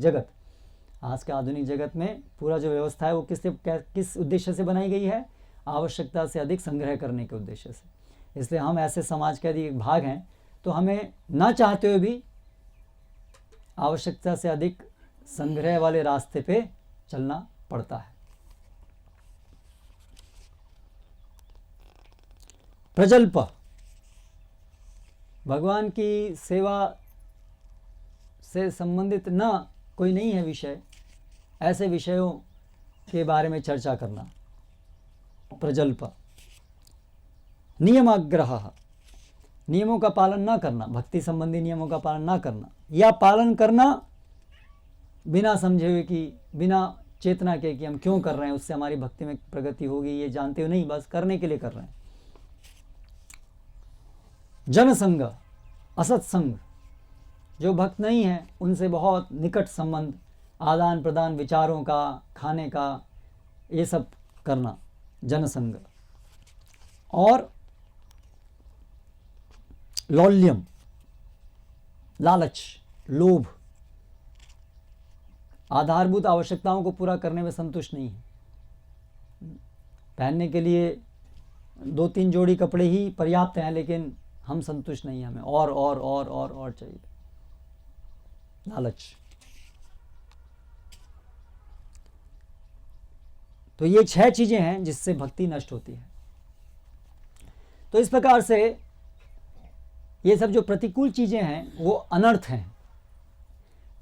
जगत में पूरा जो व्यवस्था है वो किस उद्देश्य से बनाई गई है, आवश्यकता से अधिक संग्रह करने के उद्देश्य से। इसलिए हम ऐसे समाज के एक भाग हैं तो हमें ना चाहते हुए भी आवश्यकता से अधिक संग्रह वाले रास्ते पे चलना पड़ता है। प्रजल्प, भगवान की सेवा से संबंधित ना कोई नहीं है विषय, ऐसे विषयों के बारे में चर्चा करना। प्रजल्प, नियमाग्रह, नियमों का पालन ना करना, भक्ति संबंधी नियमों का पालन ना करना, या पालन करना बिना समझे हुए कि बिना चेतना के कि हम क्यों कर रहे हैं, उससे हमारी भक्ति में प्रगति होगी ये जानते हुए नहीं, बस करने के लिए कर रहे हैं। जनसंग, असत्संग, जो भक्त नहीं है उनसे बहुत निकट संबंध, आदान प्रदान विचारों का, खाने का, ये सब करना, जनसंग। और लौल्यम, लालच, लोभ, आधारभूत आवश्यकताओं को पूरा करने में संतुष्ट नहीं है। पहनने के लिए 2-3 जोड़ी कपड़े ही पर्याप्त हैं लेकिन हम संतुष्ट नहीं हैं, हमें और चाहिए, लालच। तो ये 6 चीजें हैं जिससे भक्ति नष्ट होती है। तो इस प्रकार से ये सब जो प्रतिकूल चीजें हैं वो अनर्थ हैं।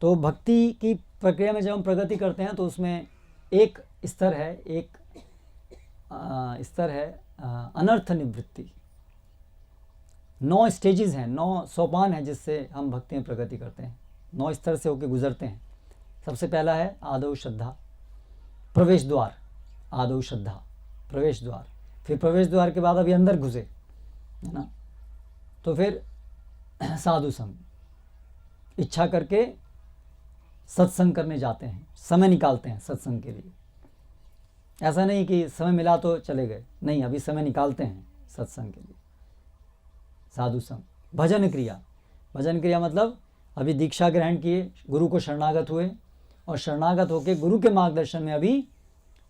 तो भक्ति की प्रक्रिया में जब हम प्रगति करते हैं तो उसमें एक स्तर है अनर्थ निवृत्ति। 9 स्टेजेस हैं, 9 सोपान हैं जिससे हम भक्ति में प्रगति करते हैं, 9 स्तर से होकर गुजरते हैं। सबसे पहला है आदौ श्रद्धा, प्रवेश द्वार, आदौ श्रद्धा प्रवेश द्वार। फिर प्रवेश द्वार के बाद अभी अंदर घुसे, है ना, तो फिर साधु संग, इच्छा करके सत्संग करने जाते हैं, समय निकालते हैं सत्संग के लिए। ऐसा नहीं कि समय मिला तो चले गए, नहीं, अभी समय निकालते हैं सत्संग के लिए। साधु संग, भजन क्रिया, भजन क्रिया मतलब अभी दीक्षा ग्रहण किए, गुरु को शरणागत हुए और शरणागत होकर गुरु के मार्गदर्शन में अभी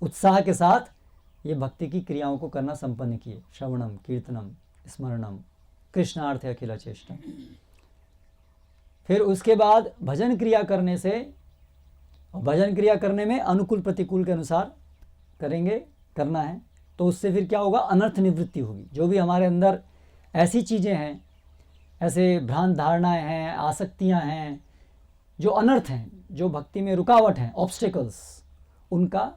उत्साह के साथ ये भक्ति की क्रियाओं को करना संपन्न किए। श्रवणम, कीर्तनम, स्मरणम, कृष्णार्थ अखिल चेष्टम। फिर उसके बाद भजन क्रिया करने से, भजन क्रिया करने में अनुकूल प्रतिकूल के अनुसार करना है, तो उससे फिर क्या होगा, अनर्थ निवृत्ति होगी। जो भी हमारे अंदर ऐसी चीज़ें हैं, ऐसे भ्रांत धारणाएं हैं, आसक्तियां हैं जो अनर्थ हैं, जो भक्ति में रुकावट हैं, ऑब्स्टेकल्स, उनका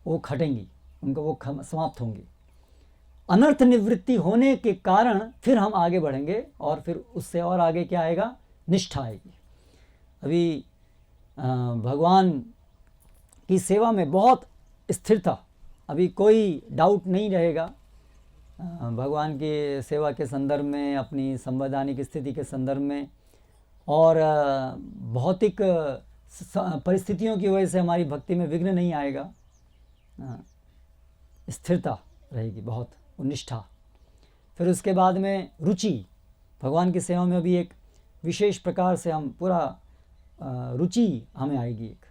वो खटेंगी, उनका वो समाप्त होंगी। अनर्थ निवृत्ति होने के कारण फिर हम आगे बढ़ेंगे और फिर उससे और आगे क्या आएगा, निष्ठा आएगी। अभी भगवान की सेवा में बहुत स्थिरता, अभी कोई डाउट नहीं रहेगा भगवान की सेवा के संदर्भ में, अपनी संवैधानिक स्थिति के संदर्भ में, और भौतिक परिस्थितियों की वजह से हमारी भक्ति में विघ्न नहीं आएगा, स्थिरता रहेगी बहुत, निष्ठा। फिर उसके बाद में रुचि, भगवान की सेवा में भी एक विशेष प्रकार से हम पूरा रुचि हमें आएगी एक।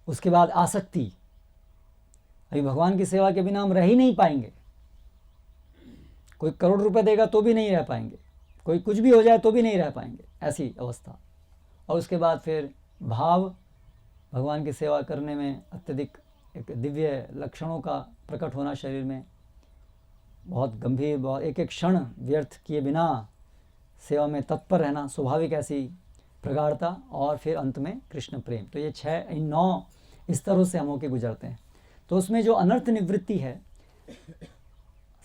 उसके बाद आसक्ति, अभी भगवान की सेवा के बिना हम रह ही नहीं पाएंगे। कोई करोड़ रुपए देगा तो भी नहीं रह पाएंगे, कोई कुछ भी हो जाए तो भी नहीं रह पाएंगे, ऐसी अवस्था। और उसके बाद फिर भाव, भगवान की सेवा करने में अत्यधिक एक दिव्य लक्षणों का प्रकट होना शरीर में, बहुत गंभीर, बहुत एक क्षण व्यर्थ किए बिना सेवा में तत्पर रहना, स्वाभाविक ऐसी प्रगाढ़ता और फिर अंत में कृष्ण प्रेम। तो ये 9 स्तरों से हम होके गुजरते हैं। तो उसमें जो अनर्थ निवृत्ति है,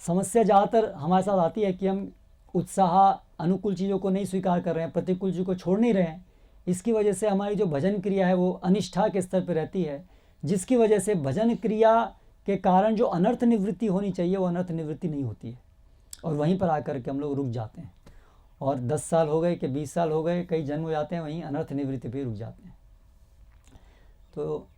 समस्या ज़्यादातर हमारे साथ आती है कि हम उत्साह अनुकूल चीज़ों को नहीं स्वीकार कर रहे हैं, प्रतिकूल चीज़ों को छोड़ नहीं रहे हैं। इसकी वजह से हमारी जो भजन क्रिया है वो अनिष्ठा के स्तर पर रहती है, जिसकी वजह से भजन क्रिया के कारण जो अनर्थ निवृत्ति होनी चाहिए वो अनर्थ निवृत्ति नहीं होती है, और वहीं पर आकर के हम लोग रुक जाते हैं। और 10 साल हो गए कि 20 साल हो गए, कई जन्म हो जाते हैं, वहीं अनर्थ निवृत्ति पे रुक जाते हैं। तो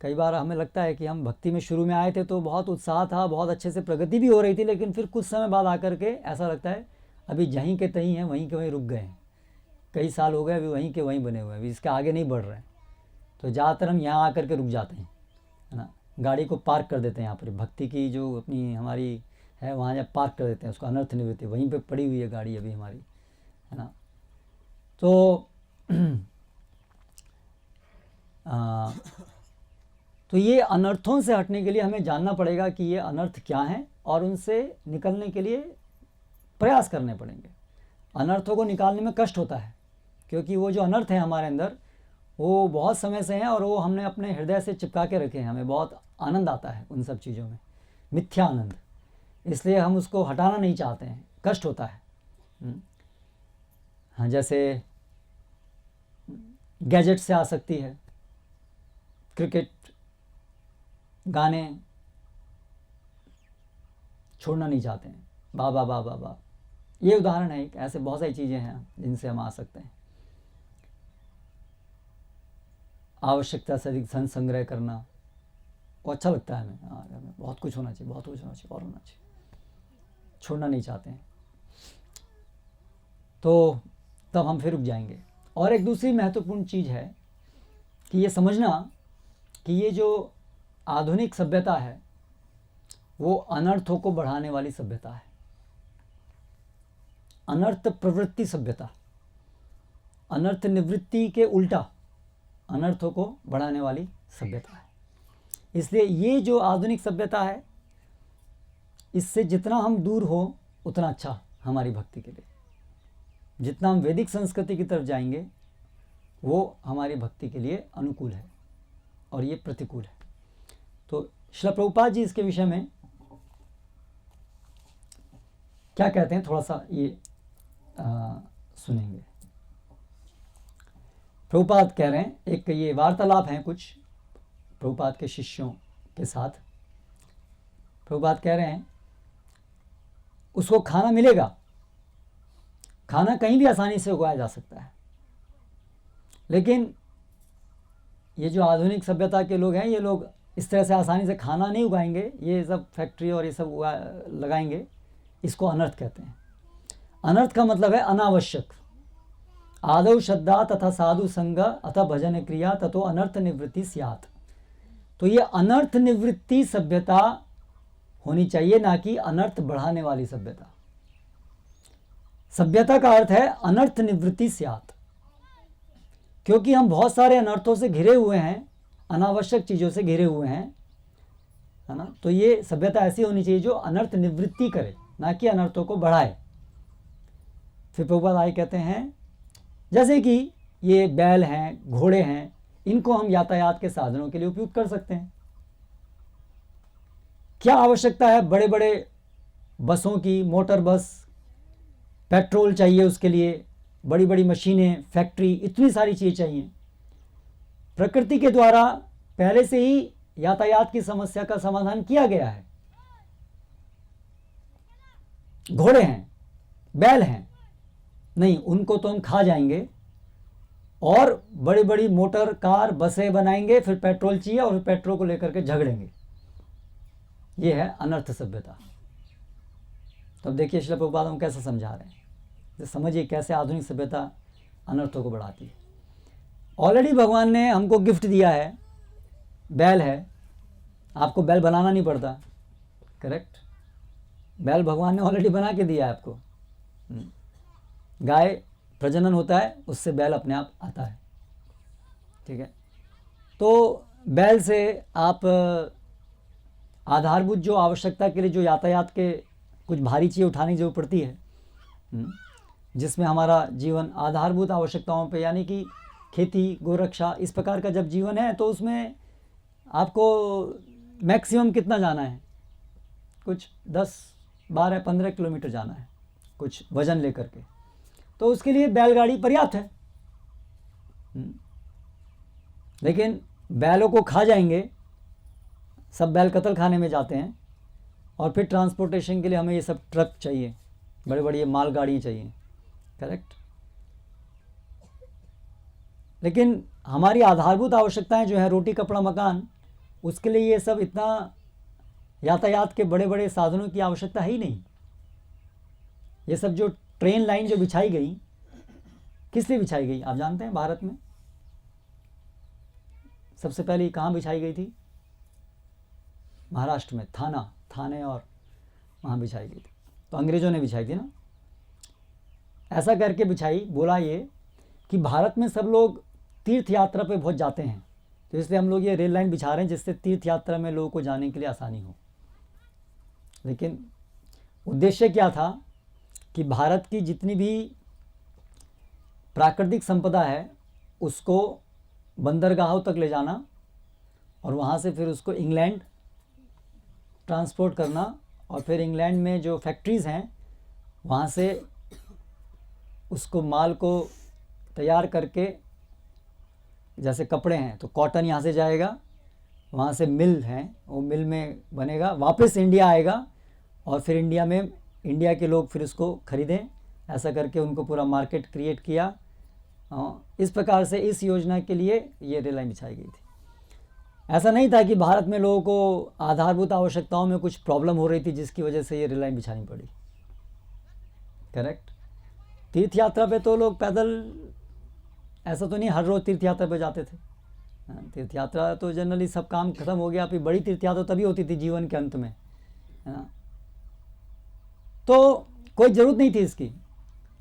कई बार हमें लगता है कि हम भक्ति में शुरू में आए थे तो बहुत उत्साह था, बहुत अच्छे से प्रगति भी हो रही थी, लेकिन फिर कुछ समय बाद आकर के ऐसा लगता है अभी जहीं के तहीं हैं, वहीं के वहीं रुक गए हैं, कई साल हो गए अभी वहीं के वहीं बने हुए हैं, अभी इसके आगे नहीं बढ़ रहे हैं। तो ज़्यादातर हम यहाँ आकर के रुक जाते हैं, है ना, गाड़ी को पार्क कर देते हैं यहाँ पर, भक्ति की जो अपनी हमारी है वहाँ जब पार्क कर देते हैं उसको, अनर्थ निवृत्ति वहीं पे पड़ी हुई है गाड़ी अभी हमारी, है ना। तो ये अनर्थों से हटने के लिए हमें जानना पड़ेगा कि ये अनर्थ क्या हैं और उनसे निकलने के लिए प्रयास करने पड़ेंगे। अनर्थों को निकालने में कष्ट होता है, क्योंकि वो जो अनर्थ है हमारे अंदर वो बहुत समय से हैं और वो हमने अपने हृदय से चिपका के रखे हैं। हमें बहुत आनंद आता है उन सब चीज़ों में, मिथ्या आनंद, इसलिए हम उसको हटाना नहीं चाहते हैं, कष्ट होता है। हाँ, जैसे गैजेट से आ सकती है, क्रिकेट, गाने छोड़ना नहीं चाहते हैं, बाबा बाबा बाबा, ये उदाहरण है। ऐसे बहुत सारी चीज़ें हैं जिनसे हम आ सकते हैं। आवश्यकता से अधिक धन संग्रह करना वो अच्छा लगता है हमें, बहुत कुछ होना चाहिए, बहुत कुछ होना चाहिए और होना चाहिए, छोड़ना नहीं चाहते हैं, तो तब हम फिर रुक जाएंगे। और एक दूसरी महत्वपूर्ण चीज़ है कि ये समझना कि ये जो आधुनिक सभ्यता है वो अनर्थों को बढ़ाने वाली सभ्यता है, अनर्थ प्रवृत्ति सभ्यता, अनर्थ निवृत्ति के उल्टा अनर्थों को बढ़ाने वाली सभ्यता है। इसलिए ये जो आधुनिक सभ्यता है, इससे जितना हम दूर हो उतना अच्छा हमारी भक्ति के लिए। जितना हम वैदिक संस्कृति की तरफ जाएंगे वो हमारी भक्ति के लिए अनुकूल है और ये प्रतिकूल है। तो श्रील प्रभुपाद जी इसके विषय में क्या कहते हैं, थोड़ा सा ये सुनेंगे। प्रभुपाद कह रहे हैं, एक ये वार्तालाप हैं कुछ प्रभुपाद के शिष्यों के साथ। प्रभुपाद कह रहे हैं उसको खाना मिलेगा, खाना कहीं भी आसानी से उगाया जा सकता है, लेकिन ये जो आधुनिक सभ्यता के लोग हैं, ये लोग इस तरह से आसानी से खाना नहीं उगाएंगे, ये सब फैक्ट्री और ये सब लगाएंगे, इसको अनर्थ कहते हैं। अनर्थ का मतलब है अनावश्यक। आदौ श्रद्धा तथा साधु संग अथ भजन क्रिया ततो अनर्थ निवृत्ति स्यात्। तो ये अनर्थ निवृत्ति सभ्यता होनी चाहिए, ना कि अनर्थ बढ़ाने वाली सभ्यता। सभ्यता का अर्थ है अनर्थ निवृत्ति स्यात्, क्योंकि हम बहुत सारे अनर्थों से घिरे हुए हैं, अनावश्यक चीज़ों से घिरे हुए हैं, है ना। तो ये सभ्यता ऐसी होनी चाहिए जो अनर्थ निवृत्ति करे, ना कि अनर्थों को बढ़ाए। फिर प्रभुपाद आगे कहते हैं, जैसे कि ये बैल हैं, घोड़े हैं, इनको हम यातायात के साधनों के लिए उपयोग कर सकते हैं। क्या आवश्यकता है बड़े बड़े बसों की, मोटर बस, पेट्रोल चाहिए उसके लिए, बड़ी बड़ी मशीनें, फैक्ट्री, इतनी सारी चीज़ें चाहिए। प्रकृति के द्वारा पहले से ही यातायात की समस्या का समाधान किया गया है। घोड़े हैं, बैल हैं, नहीं उनको तो हम खा जाएंगे और बड़ी बड़ी मोटर कार बसें बनाएंगे, फिर पेट्रोल चाहिए और पेट्रोल को लेकर के झगड़ेंगे। ये है अनर्थ सभ्यता। तो अब देखिए श्रील प्रभुपाद हम कैसे समझा रहे हैं, तो समझिए कैसे आधुनिक सभ्यता अनर्थों को बढ़ाती है। ऑलरेडी भगवान ने हमको गिफ्ट दिया है, बैल है, आपको बैल बनाना नहीं पड़ता, करेक्ट। बैल भगवान ने ऑलरेडी बना के दिया है आपको। गाय प्रजनन होता है, उससे बैल अपने आप आता है, ठीक है। तो बैल से आप आधारभूत जो आवश्यकता के लिए जो यातायात के कुछ भारी चीज़ें उठाने की जरूरत पड़ती है, जिसमें हमारा जीवन आधारभूत आवश्यकताओं पे, यानी कि खेती, गोरक्षा, इस प्रकार का जब जीवन है, तो उसमें आपको मैक्सिमम कितना जाना है? कुछ 10, 12, 15 किलोमीटर जाना है कुछ वजन लेकर के, तो उसके लिए बैलगाड़ी पर्याप्त है। लेकिन बैलों को खा जाएंगे, सब बैल कत्ल खाने में जाते हैं, और फिर ट्रांसपोर्टेशन के लिए हमें ये सब ट्रक चाहिए, बड़े बड़ी मालगाड़ियाँ चाहिए, करेक्ट। लेकिन हमारी आधारभूत आवश्यकताएं जो है, रोटी, कपड़ा, मकान, उसके लिए ये सब इतना यातायात के बड़े बड़े साधनों की आवश्यकता है ही नहीं। ये सब जो ट्रेन लाइन जो बिछाई गई, किस लिए बिछाई गई आप जानते हैं? भारत में सबसे पहले कहाँ बिछाई गई थी? महाराष्ट्र में, थाने और वहाँ बिछाई गई थी। तो अंग्रेज़ों ने बिछाई थी ना। ऐसा करके बिछाई, बोला ये कि भारत में सब लोग तीर्थ यात्रा पे बहुत जाते हैं, तो इसलिए हम लोग ये रेल लाइन बिछा रहे हैं, जिससे तीर्थ यात्रा में लोगों को जाने के लिए आसानी हो। लेकिन उद्देश्य क्या था कि भारत की जितनी भी प्राकृतिक संपदा है उसको बंदरगाहों तक ले जाना, और वहाँ से फिर उसको इंग्लैंड ट्रांसपोर्ट करना, और फिर इंग्लैंड में जो फैक्ट्रीज़ हैं वहाँ से उसको माल को तैयार करके, जैसे कपड़े हैं तो कॉटन यहाँ से जाएगा, वहाँ से मिल हैं, वो मिल में बनेगा, वापस इंडिया आएगा, और फिर इंडिया के लोग फिर उसको ख़रीदें। ऐसा करके उनको पूरा मार्केट क्रिएट किया। इस प्रकार से इस योजना के लिए ये रेल लाइन बिछाई गई थी। ऐसा नहीं था कि भारत में लोगों को आधारभूत आवश्यकताओं में कुछ प्रॉब्लम हो रही थी जिसकी वजह से ये रेल लाइन बिछानी पड़ी, करेक्ट। तीर्थ यात्रा पे तो लोग पैदल, ऐसा तो नहीं हर रोज़ तीर्थ यात्रा पे जाते थे। तीर्थ यात्रा तो जनरली सब काम खत्म हो गया, फिर बड़ी तीर्थ यात्रा तभी होती थी जीवन के अंत में, है ना। तो कोई ज़रूरत नहीं थी इसकी,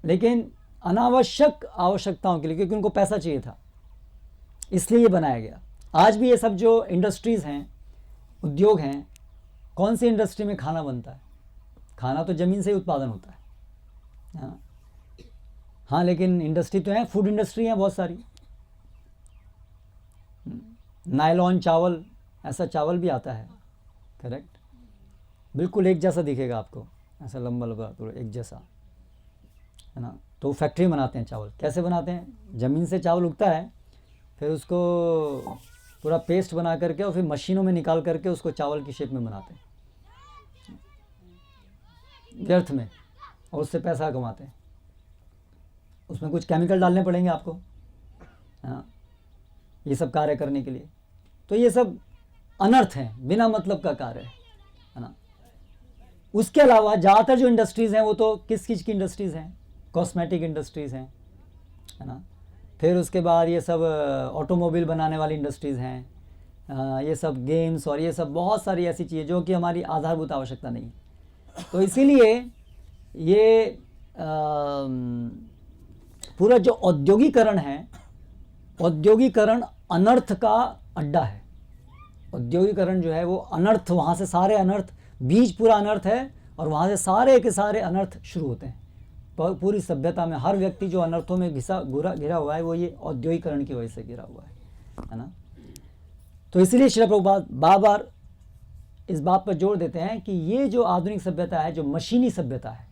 लेकिन अनावश्यक आवश्यकताओं के लिए, क्योंकि उनको पैसा चाहिए था, इसलिए ये बनाया गया। आज भी ये सब जो इंडस्ट्रीज़ हैं, उद्योग हैं, कौन सी इंडस्ट्री में खाना बनता है? खाना तो ज़मीन से ही उत्पादन होता है। हाँ, लेकिन इंडस्ट्री तो है, फूड इंडस्ट्री है बहुत सारी। नायलॉन चावल, ऐसा चावल भी आता है, करेक्ट। बिल्कुल एक जैसा दिखेगा आपको, ऐसा लंबा लंबा थोड़ा एक जैसा, है ना। तो फैक्ट्री में बनाते हैं चावल। कैसे बनाते हैं? ज़मीन से चावल उगता है, फिर उसको पूरा पेस्ट बना करके और फिर मशीनों में निकाल करके उसको चावल की शेप में बनाते हैं व्यर्थ में, और उससे पैसा कमाते हैं। उसमें कुछ केमिकल डालने पड़ेंगे आपको, है ना, ये सब कार्य करने के लिए। तो ये सब अनर्थ हैं, बिना मतलब का कार्य है ना। उसके अलावा ज़्यादातर जो इंडस्ट्रीज़ हैं वो तो किस चीज़ की इंडस्ट्रीज़ हैं? कॉस्मेटिक इंडस्ट्रीज़ हैं, है ना। फिर उसके बाद ये सब ऑटोमोबाइल बनाने वाली इंडस्ट्रीज़ हैं, ये सब गेम्स और ये सब बहुत सारी ऐसी चीज़ें जो कि हमारी आधारभूत आवश्यकता नहीं है। तो इसीलिए ये पूरा जो औद्योगिकरण है, औद्योगिकरण अनर्थ का अड्डा है। औद्योगिकरण जो है वो अनर्थ, वहाँ से सारे अनर्थ, बीज पूरा अनर्थ है और वहाँ से सारे के सारे अनर्थ शुरू होते हैं। पूरी सभ्यता में हर व्यक्ति जो अनर्थों में घिरा हुआ है वो ये औद्योगिकरण की वजह से घिरा हुआ है ना। तो इसलिए श्रील प्रभुपाद बार बार इस बात पर जोर देते हैं कि ये जो आधुनिक सभ्यता है, जो मशीनी सभ्यता है,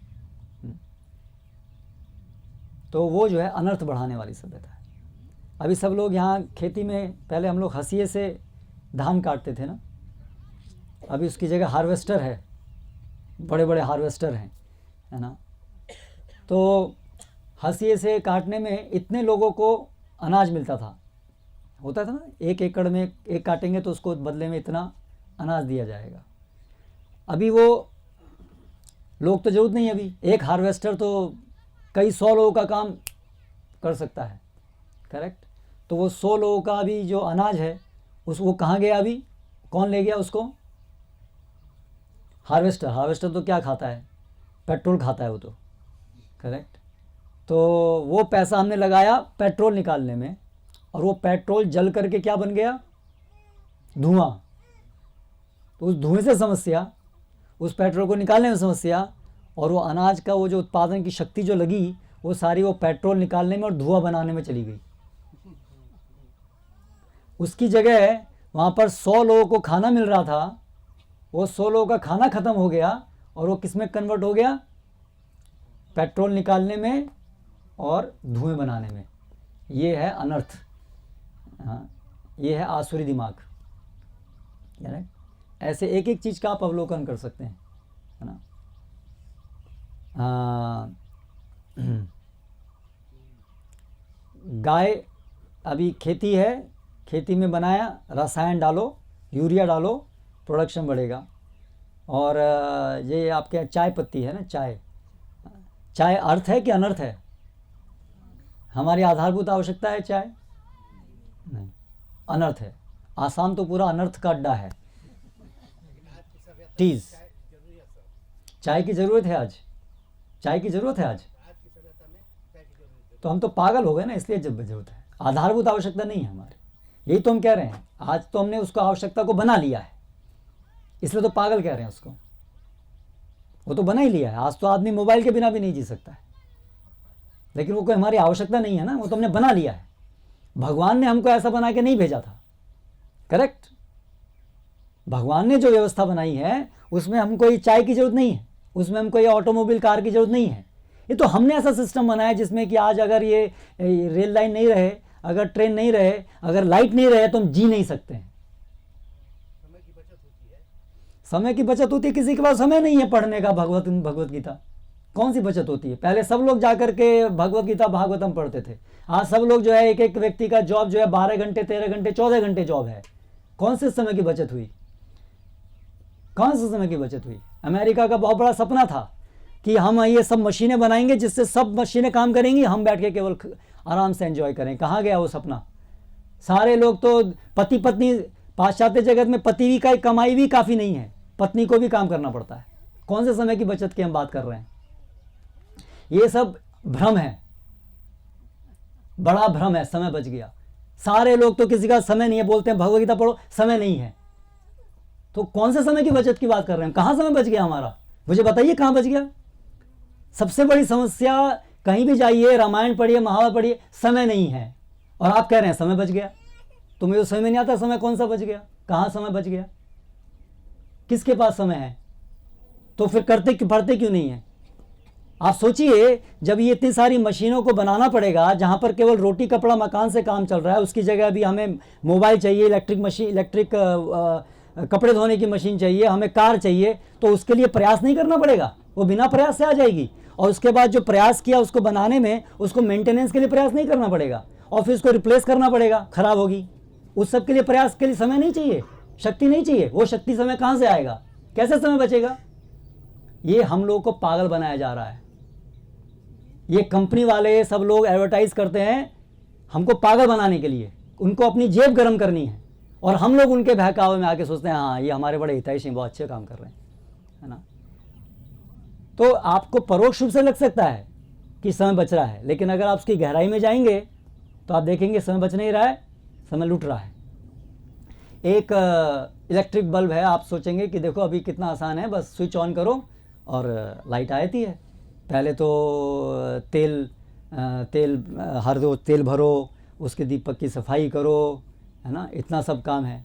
तो वो जो है अनर्थ बढ़ाने वाली सभ्यता है। अभी सब लोग यहाँ खेती में, पहले हम लोग हंसिए से धान काटते थे ना, अभी उसकी जगह हार्वेस्टर है, बड़े बड़े हार्वेस्टर हैं, है ना। तो हंसिए से काटने में इतने लोगों को अनाज मिलता था, होता था ना, 1 एकड़ में एक काटेंगे तो उसको बदले में इतना अनाज दिया जाएगा। अभी वो लोग तो जरूरत नहीं, अभी एक हार्वेस्टर तो कई 100 लोगों का काम कर सकता है, करेक्ट। तो वो 100 लोगों का अभी जो अनाज है वो कहाँ गया? अभी कौन ले गया उसको? हार्वेस्टर। हार्वेस्टर तो क्या खाता है? पेट्रोल खाता है वो तो, करेक्ट। तो वो पैसा हमने लगाया पेट्रोल निकालने में, और वो पेट्रोल जल करके क्या बन गया? धुआं। तो उस धुएं से समस्या, उस पेट्रोल को निकालने में समस्या, और वो अनाज का वो जो उत्पादन की शक्ति जो लगी वो सारी वो पेट्रोल निकालने में और धुआं बनाने में चली गई। उसकी जगह वहाँ पर 100 लोगों को खाना मिल रहा था, वो 100 लोगों का खाना ख़त्म हो गया और वो किस में कन्वर्ट हो गया? पेट्रोल निकालने में और धुएं बनाने में। ये है अनर्थ। हाँ, ये है आसुरी दिमाग। ऐसे एक एक चीज़ का आप अवलोकन कर सकते हैं, है ना। गाय, अभी खेती है, खेती में बनाया, रसायन डालो, यूरिया डालो, प्रोडक्शन बढ़ेगा। और ये आपके चाय पत्ती है ना, चाय अर्थ है कि अनर्थ है? हमारी आधारभूत आवश्यकता है चाय? नहीं, अनर्थ है। आसाम तो पूरा अनर्थ का अड्डा है। टीज, चाय की ज़रूरत है आज, चाय की ज़रूरत है आज। तो हम तो पागल हो गए ना, इसलिए जब ज़रूरत है। आधारभूत आवश्यकता नहीं है हमारी, यही तो हम कह रहे हैं। आज तो हमने उसको आवश्यकता को बना लिया है, इसलिए तो पागल कह रहे हैं उसको। वो तो बना ही लिया है। आज तो आदमी मोबाइल के बिना भी नहीं जी सकता है, लेकिन वो कोई हमारी आवश्यकता नहीं है ना, वो तो हमने बना लिया है। भगवान ने हमको ऐसा बना के नहीं भेजा था, करेक्ट। भगवान ने जो व्यवस्था बनाई है उसमें हमको ये चाय की ज़रूरत नहीं है, उसमें हमको ये ऑटोमोबाइल कार की ज़रूरत नहीं है। ये तो हमने ऐसा सिस्टम बनाया जिसमें कि आज अगर ये रेल लाइन नहीं रहे, अगर ट्रेन नहीं रहे, अगर लाइट नहीं रहे तो हम जी नहीं सकते हैं। समय की बचत होती है, समय की बचत होती है। किसी के पास समय नहीं है पढ़ने का भगवत गीता, कौन सी बचत होती है? पहले सब लोग जाकर के भगवत गीता भागवतम पढ़ते थे। आज सब लोग जो है, एक एक व्यक्ति का जॉब जो है 12 घंटे, 13 घंटे, 14 घंटे जॉब है। कौन से समय की बचत हुई? कौन से समय की बचत हुई? अमेरिका का बहुत बड़ा सपना था कि हम ये सब मशीनें बनाएंगे जिससे सब मशीनें काम करेंगी, हम बैठ के केवल आराम से एंजॉय करें। कहाँ गया वो सपना? सारे लोग तो पति पत्नी, पाश्चात्य जगत में पति की कमाई भी काफ़ी नहीं है, पत्नी को भी काम करना पड़ता है। कौन से समय की बचत की हम बात कर रहे हैं? ये सब भ्रम है, बड़ा भ्रम है। समय बच गया, सारे लोग तो किसी का समय नहीं है, बोलते हैं भगवद गीता पढ़ो, समय नहीं है। तो कौन से समय की बचत की बात कर रहे हैं? कहाँ समय बच गया हमारा? मुझे बताइए कहाँ बच गया? सबसे बड़ी समस्या, कहीं भी जाइए, रामायण पढ़िए, महाभारत पढ़िए, समय नहीं है। और आप कह रहे हैं समय बच गया। तो मुझे समझ में नहीं आता समय कौन सा बच गया, कहाँ समय बच गया, किसके पास समय है? तो फिर पढ़ते क्यों नहीं है? आप सोचिए, जब ये इतनी सारी मशीनों को बनाना पड़ेगा, जहाँ पर केवल रोटी कपड़ा मकान से काम चल रहा है, उसकी जगह अभी हमें मोबाइल चाहिए, इलेक्ट्रिक कपड़े धोने की मशीन चाहिए, हमें कार चाहिए, तो उसके लिए प्रयास नहीं करना पड़ेगा? वो बिना प्रयास से आ जाएगी। और उसके बाद जो प्रयास किया उसको बनाने में, उसको मेंटेनेंस के लिए प्रयास नहीं करना पड़ेगा, और फिर उसको रिप्लेस करना पड़ेगा, खराब होगी। उस सब के लिए प्रयास के लिए समय नहीं चाहिए, शक्ति नहीं चाहिए। वो शक्ति समय कहाँ से आएगा? कैसे समय बचेगा? ये हम लोग को पागल बनाया जा रहा है। ये कंपनी वाले सब लोग एडवर्टाइज करते हैं हमको पागल बनाने के लिए, उनको अपनी जेब गर्म करनी है, और हम लोग उनके बहकावे में आके सोचते हैं हाँ ये हमारे बड़े हितैषी, बहुत अच्छे काम कर रहे हैं, है ना। तो आपको परोक्ष रूप से लग सकता है कि समय बच रहा है, लेकिन अगर आप उसकी गहराई में जाएंगे तो आप देखेंगे समय बच नहीं रहा है, समय लूट रहा है। एक इलेक्ट्रिक बल्ब है, आप सोचेंगे कि देखो अभी कितना आसान है, बस स्विच ऑन करो और लाइट आ जाती है। पहले तो हर रोज तेल भरो, उसके दीपक की सफाई करो, है ना, इतना सब काम है।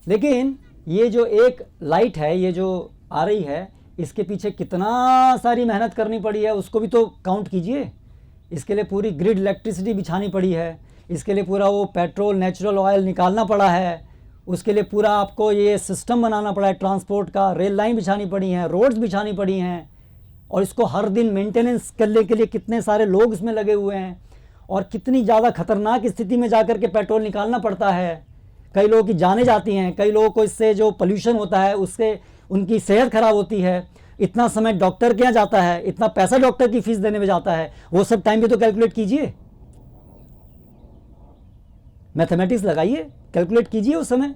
लेकिन ये जो एक लाइट है, ये जो आ रही है, इसके पीछे कितना सारी मेहनत करनी पड़ी है, उसको भी तो काउंट कीजिए। इसके लिए पूरी ग्रिड इलेक्ट्रिसिटी बिछानी पड़ी है, इसके लिए पूरा वो पेट्रोल, नेचुरल ऑयल निकालना पड़ा है, उसके लिए पूरा आपको ये सिस्टम बनाना पड़ा है ट्रांसपोर्ट का, रेल लाइन बिछानी पड़ी हैं, रोड्स बिछानी पड़ी हैं, और इसको हर दिन मेंटेनेंस करने के लिए कितने सारे लोग इसमें लगे हुए हैं, और कितनी ज़्यादा खतरनाक स्थिति में जाकर के पेट्रोल निकालना पड़ता है। कई लोगों की जानें जाती हैं, कई लोगों को इससे जो पोल्यूशन होता है उससे उनकी सेहत खराब होती है। इतना समय डॉक्टर के यहाँ जाता है, इतना पैसा डॉक्टर की फीस देने में जाता है, वो सब टाइम भी तो कैलकुलेट कीजिए, मैथमेटिक्स लगाइए, कैलकुलेट कीजिए उस समय।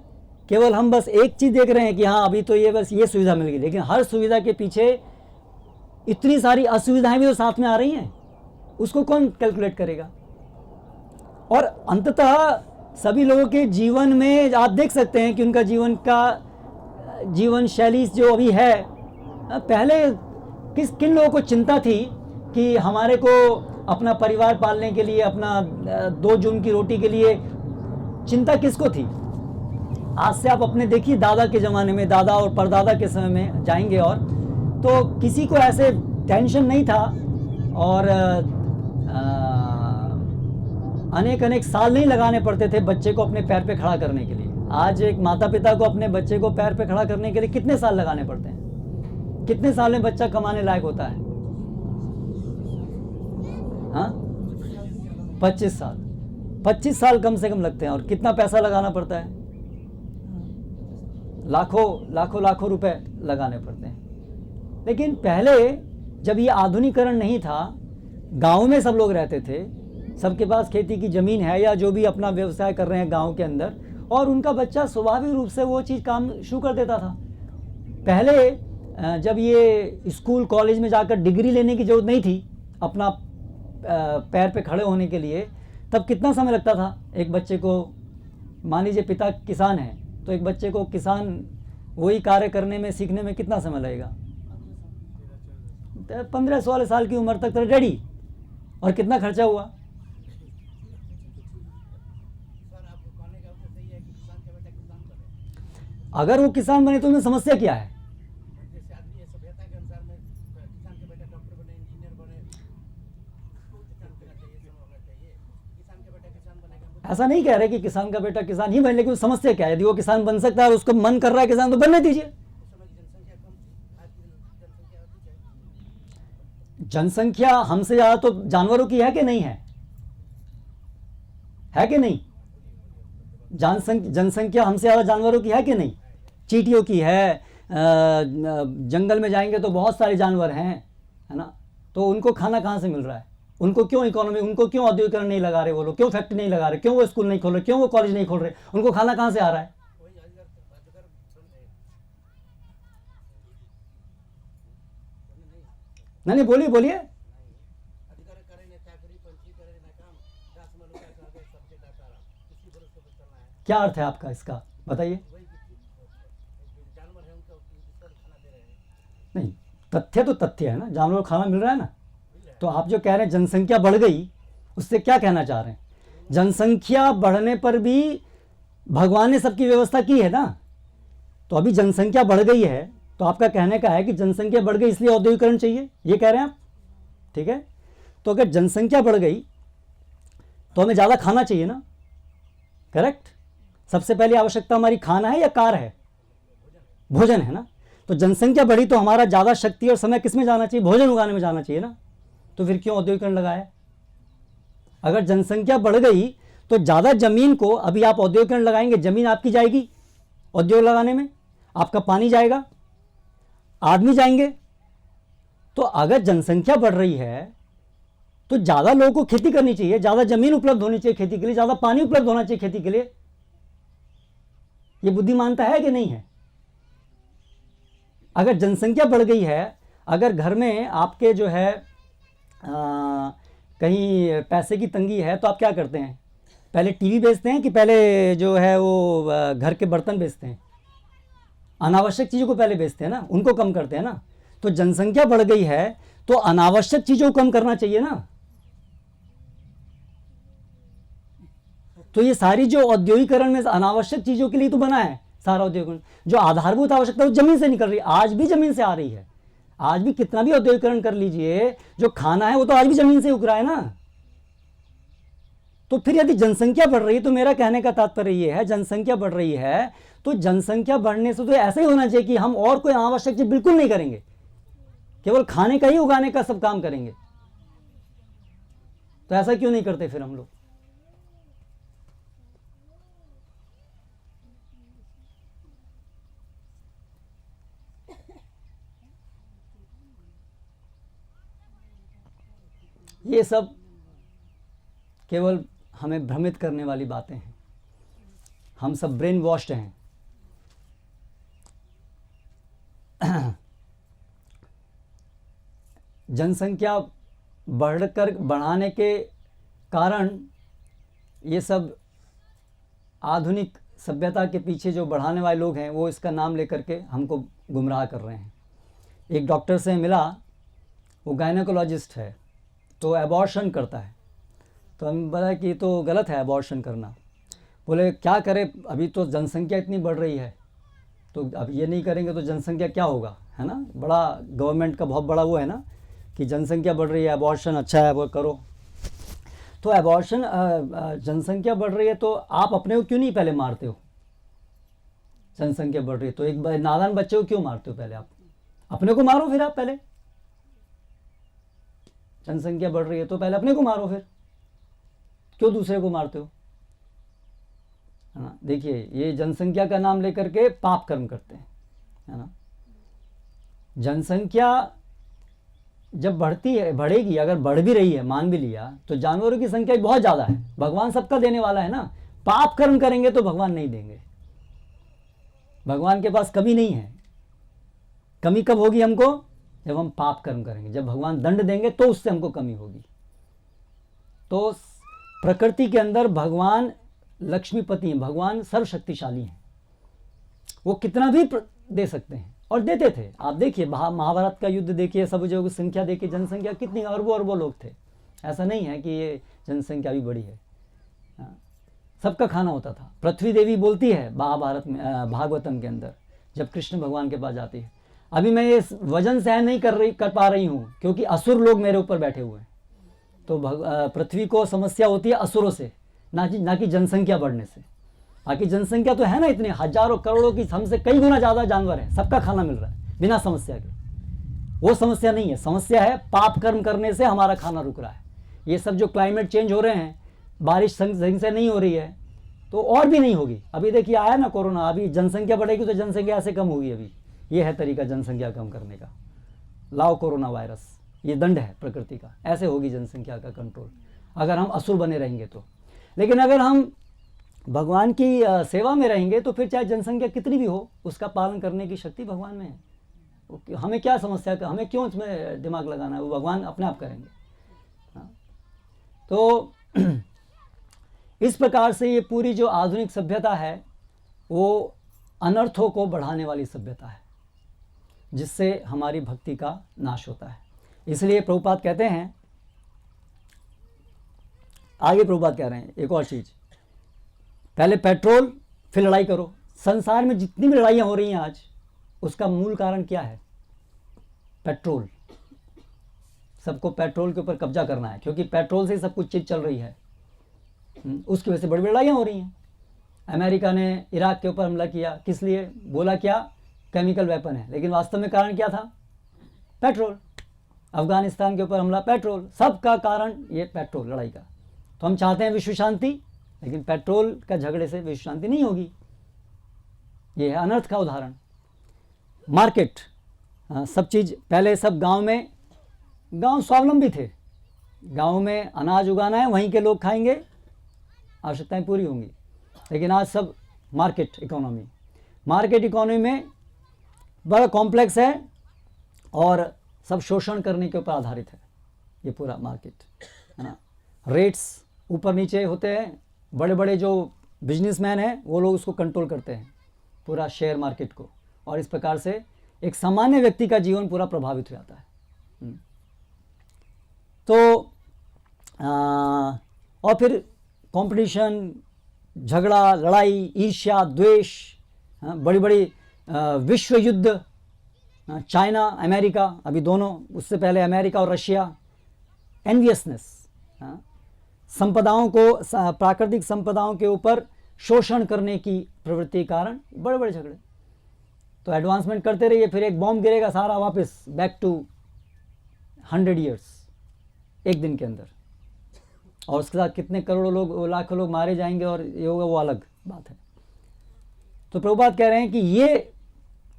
केवल हम बस एक चीज़ देख रहे हैं कि हाँ अभी तो ये बस ये सुविधा मिल गई, लेकिन हर सुविधा के पीछे इतनी सारी असुविधाएं भी तो साथ में आ रही हैं, उसको कौन कैलकुलेट करेगा? और अंततः सभी लोगों के जीवन में आप देख सकते हैं कि उनका जीवन शैली जो अभी है, पहले किन लोगों को चिंता थी कि हमारे को अपना परिवार पालने के लिए, अपना 2 जून की रोटी के लिए चिंता किसको थी? आज से आप अपने देखिए दादा के ज़माने में, दादा और परदादा के समय में जाएंगे और तो किसी को ऐसे टेंशन नहीं था और अनेक अनेक साल नहीं लगाने पड़ते थे बच्चे को अपने पैर पे खड़ा करने के लिए। आज एक माता पिता को अपने बच्चे को पैर पे खड़ा करने के लिए कितने साल लगाने पड़ते हैं? कितने साल में बच्चा कमाने लायक होता है? हाँ, 25 साल। 25 साल कम से कम लगते हैं। और कितना पैसा लगाना पड़ता है? लाखों रुपए लगाने पड़ते हैं। लेकिन पहले जब ये आधुनिकीकरण नहीं था, गांव में सब लोग रहते थे, सबके पास खेती की ज़मीन है या जो भी अपना व्यवसाय कर रहे हैं गांव के अंदर, और उनका बच्चा स्वाभाविक रूप से वो चीज़ काम शुरू कर देता था। पहले जब ये स्कूल कॉलेज में जाकर डिग्री लेने की ज़रूरत नहीं थी अपना पैर पे खड़े होने के लिए, तब कितना समय लगता था एक बच्चे को? मान लीजिए पिता किसान है तो एक बच्चे को किसान वही कार्य करने में, सीखने में कितना समय लगेगा? 15-16 साल की उम्र तक तो रेडी। और कितना खर्चा हुआ? अगर वो किसान बने तो उनमें समस्या क्या है? ऐसा नहीं कह रहे कि किसान का बेटा किसान ही बने, लेकिन समस्या क्या है? यदि वो किसान बन सकता है और उसको मन कर रहा है किसान, तो बनने दीजिए। जनसंख्या हमसे ज़्यादा तो जानवरों की है कि नहीं है? है कि नहीं? जनसंख्या हमसे ज़्यादा जानवरों की है कि नहीं? चींटियों की है। जंगल में जाएंगे तो बहुत सारे जानवर हैं, है ना? तो उनको खाना कहाँ से मिल रहा है? उनको क्यों इकोनॉमी, उनको क्यों औद्योगिकरण नहीं लगा रहे वो लोग? क्यों फैक्ट्री नहीं लगा रहे? क्यों वो स्कूल नहीं खोल रहे? क्यों वो कॉलेज नहीं खोल रहे? उनको खाना कहाँ से आ रहा है? नहीं, बोलिए बोलिए। क्या अर्थ है आपका इसका, बताइए। नहीं, तथ्य तो तथ्य है ना, जानवरों को खाना मिल रहा है ना। तो आप जो कह रहे हैं जनसंख्या बढ़ गई, उससे क्या कहना चाह रहे हैं? जनसंख्या बढ़ने पर भी भगवान ने सबकी व्यवस्था की है ना। तो अभी जनसंख्या बढ़ गई है तो आपका कहने का है कि जनसंख्या बढ़ गई इसलिए औद्योगिकरण चाहिए, ये कह रहे हैं आप, ठीक है? तो अगर जनसंख्या बढ़ गई तो हमें ज़्यादा खाना चाहिए ना, करेक्ट? सबसे पहली आवश्यकता हमारी खाना है या कार है? भोजन है ना। तो जनसंख्या बढ़ी तो हमारा ज़्यादा शक्ति और समय किस में जाना चाहिए? भोजन उगाने में जाना चाहिए ना। तो फिर क्यों औद्योगिकरण लगाया? अगर जनसंख्या बढ़ गई तो ज़्यादा ज़मीन को अभी आप औद्योगिकरण लगाएंगे, ज़मीन आपकी जाएगी उद्योग लगाने में, आपका पानी जाएगा, आदमी जाएंगे। तो अगर जनसंख्या बढ़ रही है तो ज़्यादा लोगों को खेती करनी चाहिए, ज़्यादा ज़मीन उपलब्ध होनी चाहिए खेती के लिए, ज़्यादा पानी उपलब्ध होना चाहिए खेती के लिए। ये बुद्धिमानता है कि नहीं है? अगर जनसंख्या बढ़ गई है, अगर घर में आपके जो है कहीं पैसे की तंगी है तो आप क्या करते हैं? पहले टीवी बेचते हैं कि पहले जो है वो घर के बर्तन बेचते हैं? अनावश्यक चीज़ों को पहले बेचते हैं ना, उनको कम करते हैं ना। तो जनसंख्या बढ़ गई है तो अनावश्यक चीज़ों को कम करना चाहिए ना। तो ये सारी जो औद्योगिकरण में अनावश्यक चीज़ों के लिए तो बना है सारा औद्योगिकरण। जो आधारभूत आवश्यकता वो जमीन से निकल रही है, आज भी जमीन से आ रही है। आज भी कितना भी औद्योगिकरण कर लीजिए, जो खाना है वो तो आज भी जमीन से उग रहा है ना। तो फिर यदि जनसंख्या बढ़ रही है तो मेरा कहने का तात्पर्य ये है, जनसंख्या बढ़ रही है तो जनसंख्या बढ़ने से तो ऐसा ही होना चाहिए कि हम और कोई अनावश्यक चीज बिल्कुल नहीं करेंगे, केवल खाने का ही उगाने का सब काम करेंगे। तो ऐसा क्यों नहीं करते फिर हम लोग? ये सब केवल हमें भ्रमित करने वाली बातें हैं। हम सब ब्रेन वॉश्ड हैं। जनसंख्या बढ़ाने के कारण ये सब आधुनिक सभ्यता के पीछे जो बढ़ाने वाले लोग हैं वो इसका नाम लेकर के हमको गुमराह कर रहे हैं। एक डॉक्टर से मिला, वो गायनेकोलॉजिस्ट है, तो एबॉर्शन करता है। तो हम बोला कि तो गलत है एबॉर्शन करना। बोले क्या करें, अभी तो जनसंख्या इतनी बढ़ रही है, तो अब ये नहीं करेंगे तो जनसंख्या क्या होगा, है ना। बड़ा गवर्नमेंट का बहुत बड़ा वो है ना कि जनसंख्या बढ़ रही है, एबॉर्शन अच्छा है वो करो। तो एबॉर्शन, जनसंख्या बढ़ रही है तो आप अपने को क्यों नहीं पहले मारते हो? जनसंख्या बढ़ रही है तो एक नादान बच्चे को क्यों मारते हो? पहले आप अपने को मारो, फिर आप पहले। जनसंख्या बढ़ रही है तो पहले अपने को मारो, फिर क्यों दूसरे को मारते हो, है ना। देखिए ये जनसंख्या का नाम लेकर के पाप कर्म करते हैं, है ना। जनसंख्या जब बढ़ती है, बढ़ेगी, अगर बढ़ भी रही है, मान भी लिया, तो जानवरों की संख्या बहुत ज़्यादा है। भगवान सबका देने वाला है ना। पाप कर्म करेंगे तो भगवान नहीं देंगे। भगवान के पास कमी नहीं है। कमी कब होगी हमको? जब हम पाप कर्म करेंगे। जब भगवान दंड देंगे तो उससे हमको कमी होगी। तो प्रकृति के अंदर भगवान लक्ष्मीपति हैं, भगवान सर्वशक्तिशाली हैं। वो कितना भी दे सकते हैं और देते थे। आप देखिए महाभारत का युद्ध देखिए, सब जो संख्या देखिए, जनसंख्या कितनी अरबों अरबों लोग थे। ऐसा नहीं है कि ये जनसंख्या भी बड़ी है। सबका खाना होता था। पृथ्वी देवी बोलती है महाभारत में, भागवतम के अंदर, जब कृष्ण भगवान के पास जाती है, अभी मैं ये वजन सहन नहीं कर पा रही हूँ क्योंकि असुर लोग मेरे ऊपर बैठे हुए हैं। तो पृथ्वी को समस्या होती है असुरों से, ना कि जनसंख्या बढ़ने से। बाकी जनसंख्या तो है ना, इतने हजारों करोड़ों की, हमसे कई गुना ज़्यादा जानवर है, सबका खाना मिल रहा है बिना समस्या के। वो समस्या नहीं है। समस्या है पाप कर्म करने से हमारा खाना रुक रहा है। ये सब जो क्लाइमेट चेंज हो रहे हैं, बारिश सही से नहीं हो रही है, तो और भी नहीं होगी। अभी देखिए आया ना कोरोना, अभी जनसंख्या बढ़ेगी तो जनसंख्या ऐसे कम होगी। अभी ये है तरीका जनसंख्या कम करने का, लाओ कोरोना वायरस। ये दंड है प्रकृति का, ऐसे होगी जनसंख्या का कंट्रोल, अगर हम असुर बने रहेंगे तो। लेकिन अगर हम भगवान की सेवा में रहेंगे तो फिर चाहे जनसंख्या कितनी भी हो, उसका पालन करने की शक्ति भगवान में है। हमें क्या समस्या का, हमें क्यों इसमें दिमाग लगाना है, वो भगवान अपने आप करेंगे। तो इस प्रकार से ये पूरी जो आधुनिक सभ्यता है वो अनर्थों को बढ़ाने वाली सभ्यता है, जिससे हमारी भक्ति का नाश होता है। इसलिए प्रभुपाद कहते हैं, आगे प्रभुपाद कह रहे हैं एक और चीज़, पहले पेट्रोल फिर लड़ाई करो। संसार में जितनी भी लड़ाइयाँ हो रही हैं आज, उसका मूल कारण क्या है? पेट्रोल। सबको पेट्रोल के ऊपर कब्जा करना है, क्योंकि पेट्रोल से सब कुछ चीज़ चल रही है। उसकी वजह से बड़ी बड़ी लड़ाइयाँ हो रही हैं। अमेरिका ने इराक के ऊपर हमला किया, किस लिए? बोला क्या केमिकल वेपन है, लेकिन वास्तव में कारण क्या था? पेट्रोल। अफगानिस्तान के ऊपर हमला, पेट्रोल। सबका कारण ये पेट्रोल, लड़ाई का। तो हम चाहते हैं विश्व शांति, लेकिन पेट्रोल का झगड़े से विश्व शांति नहीं होगी। ये है अनर्थ का उदाहरण। मार्केट, सब चीज़, पहले सब गांव स्वावलंबी थे। गांव में अनाज उगाना है, वहीं के लोग खाएंगे, आवश्यकताएं पूरी होंगी। लेकिन आज सब मार्केट इकोनॉमी। मार्केट इकोनॉमी में बड़ा कॉम्प्लेक्स है और सब शोषण करने के ऊपर आधारित है ये पूरा मार्केट, है ना। रेट्स ऊपर नीचे होते हैं। बड़े बड़े जो बिजनेसमैन हैं वो लोग उसको कंट्रोल करते हैं, पूरा शेयर मार्केट को, और इस प्रकार से एक सामान्य व्यक्ति का जीवन पूरा प्रभावित हो जाता है। तो और फिर कंपटीशन, झगड़ा, लड़ाई, ईर्ष्या, द्वेष, बड़ी बड़ी विश्व युद्ध, चाइना अमेरिका, अभी दोनों, उससे पहले अमेरिका और रशिया, एनवियसनेस, संपदाओं को, प्राकृतिक संपदाओं के ऊपर शोषण करने की प्रवृत्ति के कारण बड़े बड़े झगड़े। तो एडवांसमेंट करते रहिए, फिर एक बॉम्ब गिरेगा, सारा वापस बैक टू 100 ईयर्स एक दिन के अंदर, और उसके साथ कितने करोड़ों लोग, लाखों लोग मारे जाएंगे, और ये होगा, वो अलग बात है। तो प्रभुपाद कह रहे हैं कि ये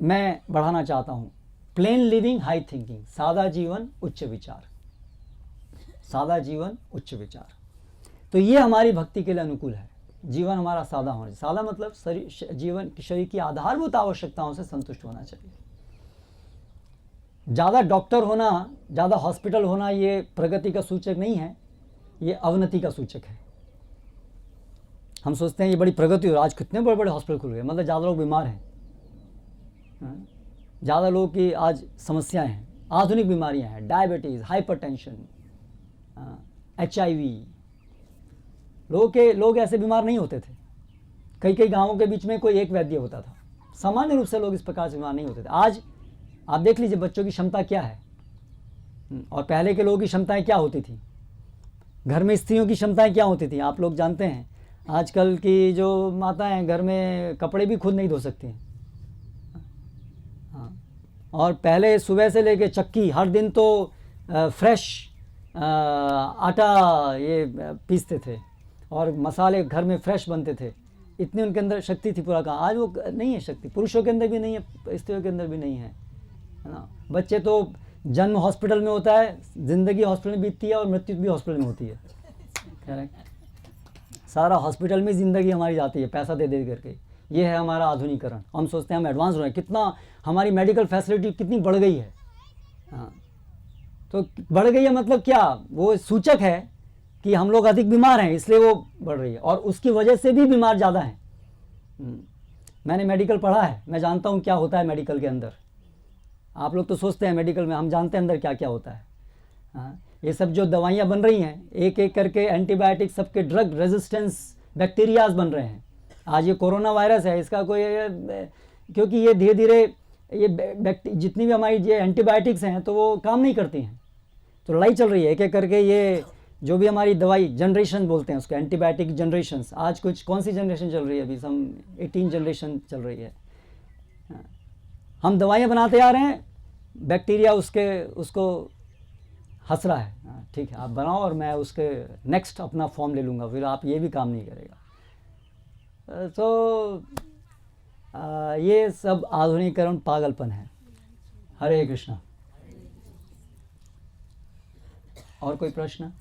मैं बढ़ाना चाहता हूँ, प्लेन लिविंग हाई थिंकिंग, सादा जीवन उच्च विचार, सादा जीवन उच्च विचार। तो ये हमारी भक्ति के लिए अनुकूल है। जीवन हमारा सादा होना चाहिए। सादा मतलब जीवन शरीर की आधारभूत आवश्यकताओं से संतुष्ट होना चाहिए। ज़्यादा डॉक्टर होना, ज़्यादा हॉस्पिटल होना ये प्रगति का सूचक नहीं है, ये अवनति का सूचक है। हम सोचते हैं ये बड़ी प्रगति हो, आज कितने बड़े बड़े हॉस्पिटल खुल गए, मतलब ज़्यादा लोग बीमार हैं, ज़्यादा लोगों की आज समस्याएं हैं, आधुनिक बीमारियां हैं, डायबिटीज़, हाइपरटेंशन, HIV, लोग ऐसे बीमार नहीं होते थे। कई गांवों के बीच में कोई एक वैद्य होता था। सामान्य रूप से लोग इस प्रकार से बीमार नहीं होते थे। आज आप देख लीजिए बच्चों की क्षमता क्या है, और पहले के लोगों की क्षमताएं क्या होती थी, घर में स्त्रियों की क्षमताएं क्या होती थी, आप लोग जानते हैं। आजकल की जो माताएं घर में कपड़े भी खुद नहीं धो सकती हैं। हाँ, और पहले सुबह से लेके चक्की, हर दिन तो फ्रेश आटा ये पीसते थे और मसाले घर में फ्रेश बनते थे। इतनी उनके अंदर शक्ति थी पूरा का। आज वो नहीं है शक्ति, पुरुषों के अंदर भी नहीं है, स्त्रियों के अंदर भी नहीं है ना। बच्चे तो जन्म हॉस्पिटल में होता है, ज़िंदगी हॉस्पिटल में बीतती है और मृत्यु भी हॉस्पिटल में होती है। करेक्ट, सारा हॉस्पिटल में ज़िंदगी हमारी जाती है पैसा दे दे करके। ये है हमारा आधुनिकीकरण। हम सोचते हैं हम एडवांस हो रहे हैं, कितना हमारी मेडिकल फैसिलिटी कितनी बढ़ गई है। हाँ, तो बढ़ गई है मतलब क्या, वो सूचक है कि हम लोग अधिक बीमार हैं, इसलिए वो बढ़ रही है, और उसकी वजह से भी बीमार ज़्यादा हैं। मैंने मेडिकल पढ़ा है, मैं जानता हूँ क्या होता है मेडिकल के अंदर। आप लोग तो सोचते हैं मेडिकल में, हम जानते हैं अंदर क्या क्या होता है। हाँ, ये सब जो दवाइयाँ बन रही हैं एक एक करके, एंटीबायोटिक, सबके ड्रग रेजिस्टेंस बैक्टीरियाज बन रहे हैं। आज ये कोरोना वायरस है, इसका कोई क्योंकि ये धीरे धीरे ये जितनी भी हमारी ये एंटीबायोटिक्स हैं तो वो काम नहीं करती हैं, तो लड़ाई चल रही है एक एक करके। ये जो भी हमारी दवाई जनरेशन बोलते हैं उसको, एंटीबायोटिक जनरेशन्स। आज कौन सी जनरेशन चल रही है, अभी सम 18 जनरेशन चल रही है। हम दवाइयाँ बनाते आ रहे हैं, बैक्टीरिया उसको हंस रहा है। ठीक है, आप बनाओ और मैं उसके नेक्स्ट अपना फॉर्म ले लूँगा, फिर आप ये भी काम नहीं करेगा। तो ये सब आधुनिकीकरण पागलपन है। हरे कृष्णा। और कोई प्रश्न?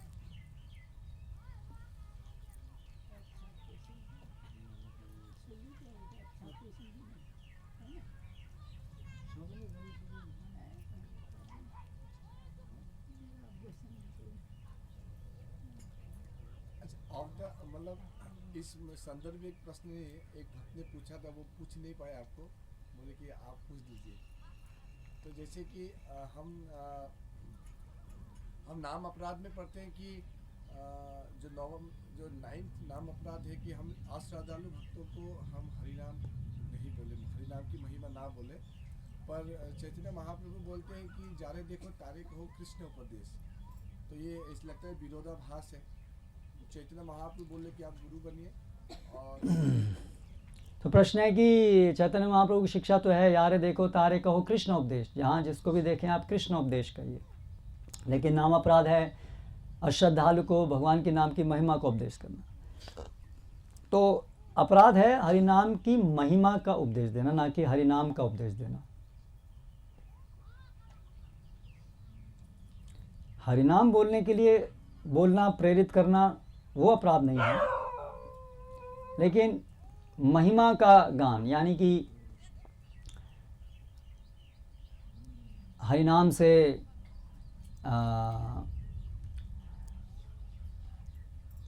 मतलब इस संदर्भ में एक प्रश्न एक भक्त ने पूछा था, वो पूछ नहीं पाए आपको, बोले कि आप पूछ दीजिए। तो जैसे कि हम नाम अपराध में पढ़ते हैं कि जो 9th नाम अपराध है कि हम अश्रद्धालु भक्तों को हम हरिनाम नहीं बोले, हरिनाम की महिमा ना बोले। पर चैतन्य महाप्रभु बोलते हैं कि जारे देखो तारे कहो कृष्ण उपदेश। तो ये इस लगता है विरोधाभास है। चैतन्य महाप्रभु बोले कि आप गुरु बनिए, और तो प्रश्न है कि चैतन्य महाप्रभु की शिक्षा तो है यारे देखो तारे कहो कृष्ण उपदेश, जहाँ जिसको भी देखें आप कृष्ण उपदेश करिए। लेकिन नाम अपराध है अश्रद्धालु को भगवान के नाम की महिमा को उपदेश करना। तो अपराध है हरिनाम की महिमा का उपदेश देना, ना कि हरिनाम का उपदेश देना। हरिनाम बोलने के लिए बोलना, प्रेरित करना, वो अपराध नहीं है। लेकिन महिमा का गान, यानी कि हरिनाम से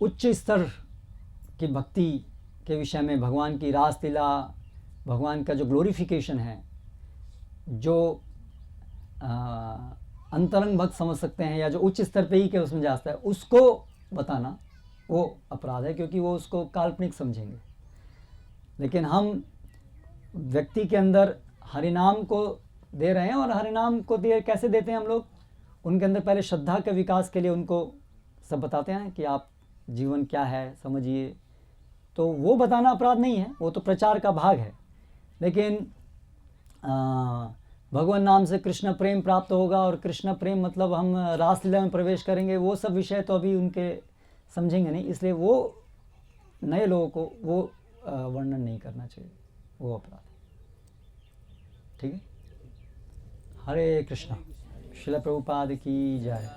उच्च स्तर की भक्ति के विषय में, भगवान की रास लीला, भगवान का जो ग्लोरिफिकेशन है, जो अंतरंग भक्त समझ सकते हैं, या जो उच्च स्तर पे ही के उसमें जाता है, उसको बताना वो अपराध है, क्योंकि वो उसको काल्पनिक समझेंगे। लेकिन हम व्यक्ति के अंदर हरिनाम को दे रहे हैं, और हरिनाम को कैसे देते हैं हम लोग, उनके अंदर पहले श्रद्धा के विकास के लिए उनको सब बताते हैं कि आप जीवन क्या है समझिए। तो वो बताना अपराध नहीं है, वो तो प्रचार का भाग है। लेकिन भगवान नाम से कृष्ण प्रेम प्राप्त होगा, और कृष्ण प्रेम मतलब हम रासलीला में प्रवेश करेंगे, वो सब विषय तो अभी उनके समझेंगे नहीं, इसलिए वो नए लोगों को वो वर्णन नहीं करना चाहिए, वो अपराध है। ठीक है। हरे कृष्णा। श्रील प्रभुपाद की जय।